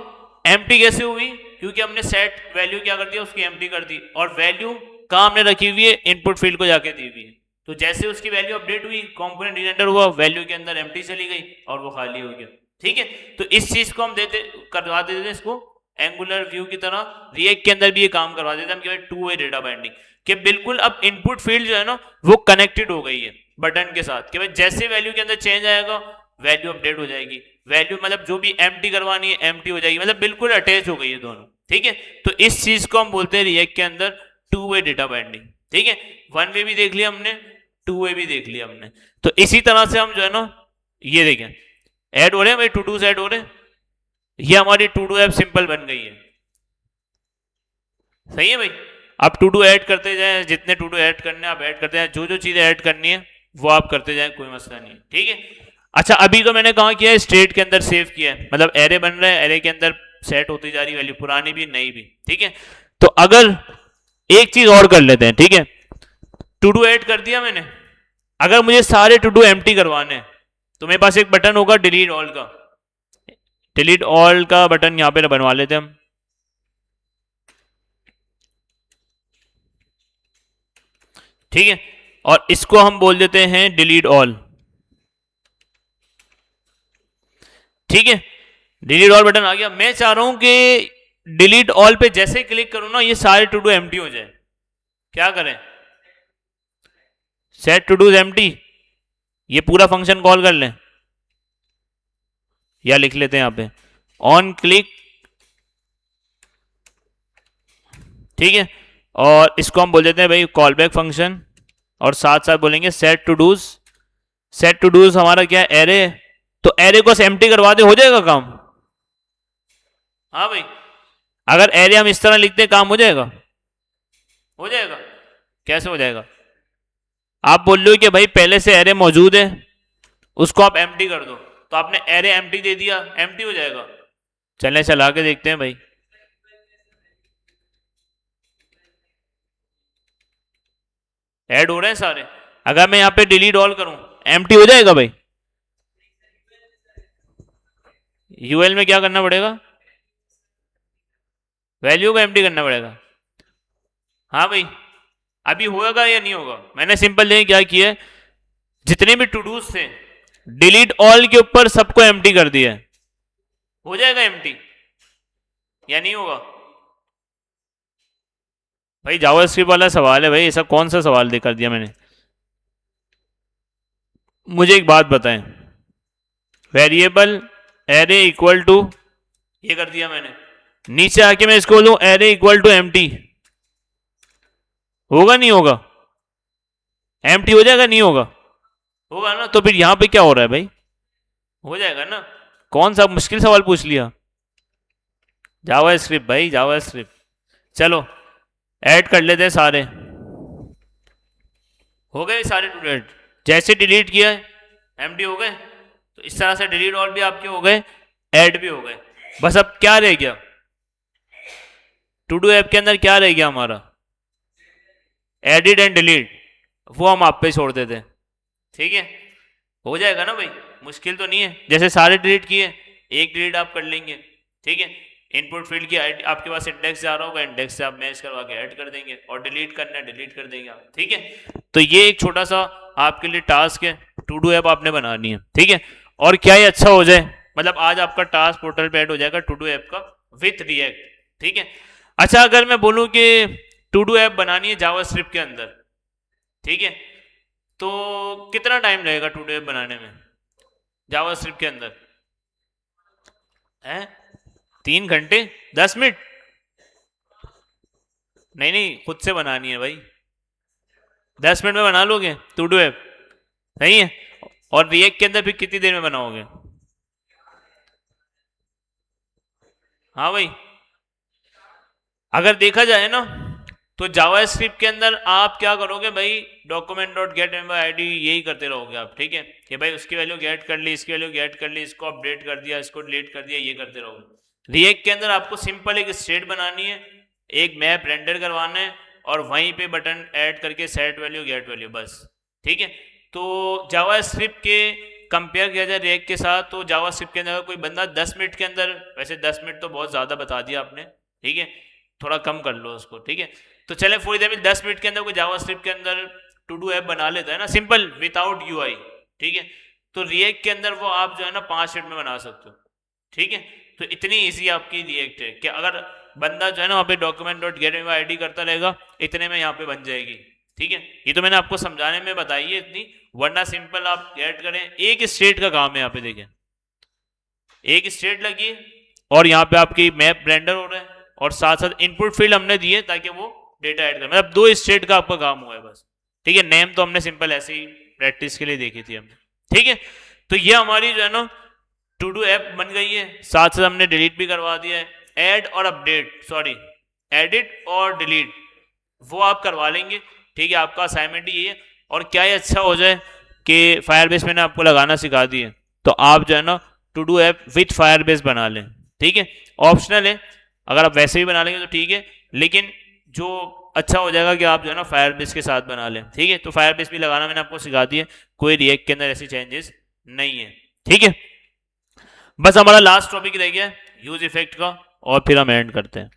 एम्प्टी कैसे हुई? क्योंकि हमने सेट वैल्यू क्या कर दिया? उसकी एम्प्टी कर दी, और वैल्यू कहाँ हमने रखी हुई है? इनपुट फील्ड को जाके दी हुई है। तो जैसे उसकी वैल्यू अपडेट हुई, कंपोनेंट रीरेंडर हुआ, वैल्यू के अंदर एम्प्टी चली गई और वो खाली हो गया। ठीक है, तो इस चीज को हम करवा देते हैं इसको एंगुलर व्यू की तरह। रिएक्ट के अंदर भी ये काम करवा देते हैं हम, टू वे डेटा बाइंडिंग, कि बिल्कुल अब इनपुट फील्ड जो है ना वो कनेक्टेड हो गई है बटन के साथ, कि भाई जैसे वैल्यू के अंदर चेंज आएगा वैल्यू अपडेट हो जाएगी, वैल्यू मतलब जो भी एम्प्टी करवानी है एम्प्टी हो जाएगी, मतलब बिल्कुल अटैच हो गई है दोनों। ठीक है, तो इस चीज को हम बोलते हैं रिएक्ट के अंदर टू वे डेटा बाइंडिंग। ठीक है, वन वे भी देख लिया हमने, टू वे भी देख लिया हमने। तो इसी तरह से हम जो है ना, ये देखें ऐड हो रहे हैं भाई, टू डूज ऐड हो रहे हैं, ये हमारी टू डू ऐप सिंपल बन गई है। सही है भाई, आप टू डू ऐड करते जाएं, जितने टू डू ऐड करने आप ऐड करते जाएं, जो जो चीजें ऐड करनी है वो आप करते जाएं, कोई मसला नहीं है। ठीक है, अच्छा अभी तो मैंने कहा किया है स्टेट के अंदर सेव किया है, मतलब एरे बन रहा है, एरे के अंदर सेट होती जा रही वैल्यू, पुरानी भी नई भी। ठीक है, तो अगर एक चीज और कर लेते हैं, ठीक है, टू डू ऐड कर दिया मैंने, अगर मुझे सारे टू डू एम्प्टी करवाने हैं तो मेरे पास एक बटन होगा डिलीट ऑल का, डिलीट ऑल का बटन यहां पे बनवा लेते हैं हम। ठीक है, और इसको हम बोल देते हैं डिलीट ऑल। ठीक है, डिलीट ऑल बटन आ गया। मैं चाह रहा हूं कि डिलीट ऑल पे जैसे ही क्लिक करूं ना, ये सारे टू डू एम्प्टी हो जाए। क्या करें, सेट टू डू एम्प्टी, ये पूरा फंक्शन कॉल कर लें, या लिख लेते हैं यहां पे ऑन क्लिक। ठीक है, और इसको हम बोल देते हैं भाई कॉल बैक फंक्शन, और साथ साथ बोलेंगे set todos. Set todos हमारा क्या है, एरे, तो एरे को एम्प्टी करवा दे, हो जाएगा काम। हाँ भाई, अगर एरे हम इस तरह लिखते काम हो जाएगा, हो जाएगा। कैसे हो जाएगा, आप बोल रहे हो कि भाई पहले से एरे मौजूद है, उसको आप एम्प्टी कर दो, तो आपने एरे एम्प्टी दे दिया, एम्प्टी हो जाएगा। चलें चला के देखते हैं भाई, ऐड हो रहे हैं सारे। अगर मैं यहां पे डिलीट ऑल करूं, एम्प्टी हो जाएगा भाई। यूएल में क्या करना पड़ेगा, वैल्यू को एम्प्टी करना पड़ेगा। हाँ भाई, अभी होगा या नहीं होगा, मैंने सिंपल देखिए क्या किया, जितने भी टू डूज थे डिलीट ऑल के ऊपर सबको एम्प्टी कर दिया, हो जाएगा एम्प्टी या नहीं होगा। भाई जावास्क्रिप्ट वाला सवाल है भाई, ऐसा कौन सा सवाल कर दिया मैंने। मुझे एक बात बताएं, वेरिएबल एरे इक्वल टू, ये कर दिया मैंने, नीचे आके मैं इसको बोलूं एरे इक्वल टू एम्प्टी, होगा नहीं होगा, एम्प्टी हो जाएगा नहीं होगा, होगा ना। तो फिर यहां पे क्या हो रहा है भाई, हो जाएगा ना। कौन सा मुश्किल सवाल पूछ लिया, जावास्क्रिप्ट भाई, जावास्क्रिप्ट। चलो ऐड कर लेते हैं सारे, हो गए सारे टू ऐड, जैसे डिलीट किया एम्प्टी हो गए, तो इस तरह से डिलीट ऑल भी आपके हो गए, ऐड भी हो गए। बस अब क्या रह गया, टू डू ऐप के अंदर क्या रह गया हमारा, एडिट एंड डिलीट, वो हम आप पे छोड़ देते हैं। ठीक है, हो जाएगा ना भाई, मुश्किल तो नहीं है। जैसे सारे डिलीट किए, एक डिलीट आप कर लेंगे। ठीक है, इनपुट फील्ड की आपके पास इंडेक्स जा रहा होगा, इंडेक्स से आप मैच करवा के ऐड कर देंगे, और डिलीट करना है डिलीट कर देंगे आप। ठीक है, तो ये एक छोटा सा आपके लिए टास्क है, टू डू ऐप आपने बनानी है। ठीक है, और क्या ही अच्छा हो जाए, मतलब आज आपका टास्क पोर्टल पे ऐड हो जाएगा टू डू ऐप का विथ रिएक्ट। ठीक है, अच्छा अगर मैं बोलूं कि टू डू ऐप बनानी है जावास्क्रिप्ट के अंदर, ठीक है, तो कितना टाइम लगेगा टू डू ऐप बनाने में जावास्क्रिप्ट के अंदर, है 3 घंटे 10 मिनट? नहीं नहीं, खुद से बनानी है भाई, 10 मिनट में बना लोगे टू डू ऐप, सही है। और रिएक्ट के अंदर फिर कितनी देर में बनाओगे? हाँ भाई, अगर देखा जाए ना, तो जावास्क्रिप्ट के अंदर आप क्या करोगे भाई, document dot gate member ID यही करते रहोगे आप। ठीक है, कि भाई उसकी वैल्यू गेट कर ली, इसकी वैल्यू गेट कर ली, इसको अपडेट कर दिया, इसको डिलीट कर दिया, ये करते रहोगे। रिएक्ट के अंदर आपको सिंपल एक स्टेट बनानी है, एक मैप रेंडर करवाना है, और वहीं पे बटन ऐड करके सेट वैल्यू गेट वैल्यू, बस। ठीक है, तो जावास्क्रिप्ट के कंपेयर किया जाए रिएक्ट के साथ, तो जावास्क्रिप्ट के अंदर कोई बंदा 10 मिनट के अंदर, वैसे 10 मिनट तो बहुत ज़्यादा बता दिया आपने, ठीक है, थोड़ा कम कर लो उसको। ठीक है, तो चले फॉर एग्जाम्पल 10 मिनट के अंदर कोई जावास्क्रिप्ट के अंदर टू डू ऐप बना लेता है ना, सिंपल विदाउट यूआई। ठीक है, तो रिएक्ट के अंदर वो आप जो है ना 5 मिनट में बना सकते हो। ठीक है, तो इतनी इजी आपकी रिएक्ट है कि अगर बंदा जो है ना वहाँ पे डॉक्यूमेंट डॉट गेट आईडी करता रहेगा, इतने में यहाँ पे बन जाएगी। ठीक है, ये तो मैंने आपको समझाने में बताई है इतनी, वरना सिंपल आप ऐड करें। एक स्टेट का काम है यहाँ पे, देखें एक स्टेट लगी और यहाँ पे आपकी मैप रेंडर हो रहा है और साथ साथ इनपुट फील्ड हमने दिए ताकि वो डेटा ऐड करे, मतलब दो स्टेट का आपका काम हुआ है बस। ठीक है, नेम तो हमने सिंपल ऐसे ही प्रैक्टिस के लिए देखी थी हमने। ठीक है, तो ये हमारी जो है ना टू डू ऐप बन गई है, साथ साथ हमने डिलीट भी करवा दिया है। ऐड और अपडेट, सॉरी एडिट और डिलीट वो आप करवा लेंगे। ठीक है, आपका असाइनमेंट ये है। और क्या ये अच्छा हो जाए कि फायरबेस मैंने आपको लगाना सिखा दी है, तो आप जो है ना todo app with Firebase बना लें। ठीक है, ऑप्शनल है, अगर आप वैसे भी बना लेंगे तो ठीक है, लेकिन जो अच्छा हो जाएगा कि आप जो है ना फायरबेस के साथ बना लें। ठीक है, तो फायरबेस भी लगाना मैंने आपको सिखा दिया, कोई रिएक्ट के अंदर ऐसी चेंजेस नहीं है। ठीक है, बस हमारा लास्ट टॉपिक रह गया यूज इफेक्ट का, और फिर हम एंड करते हैं।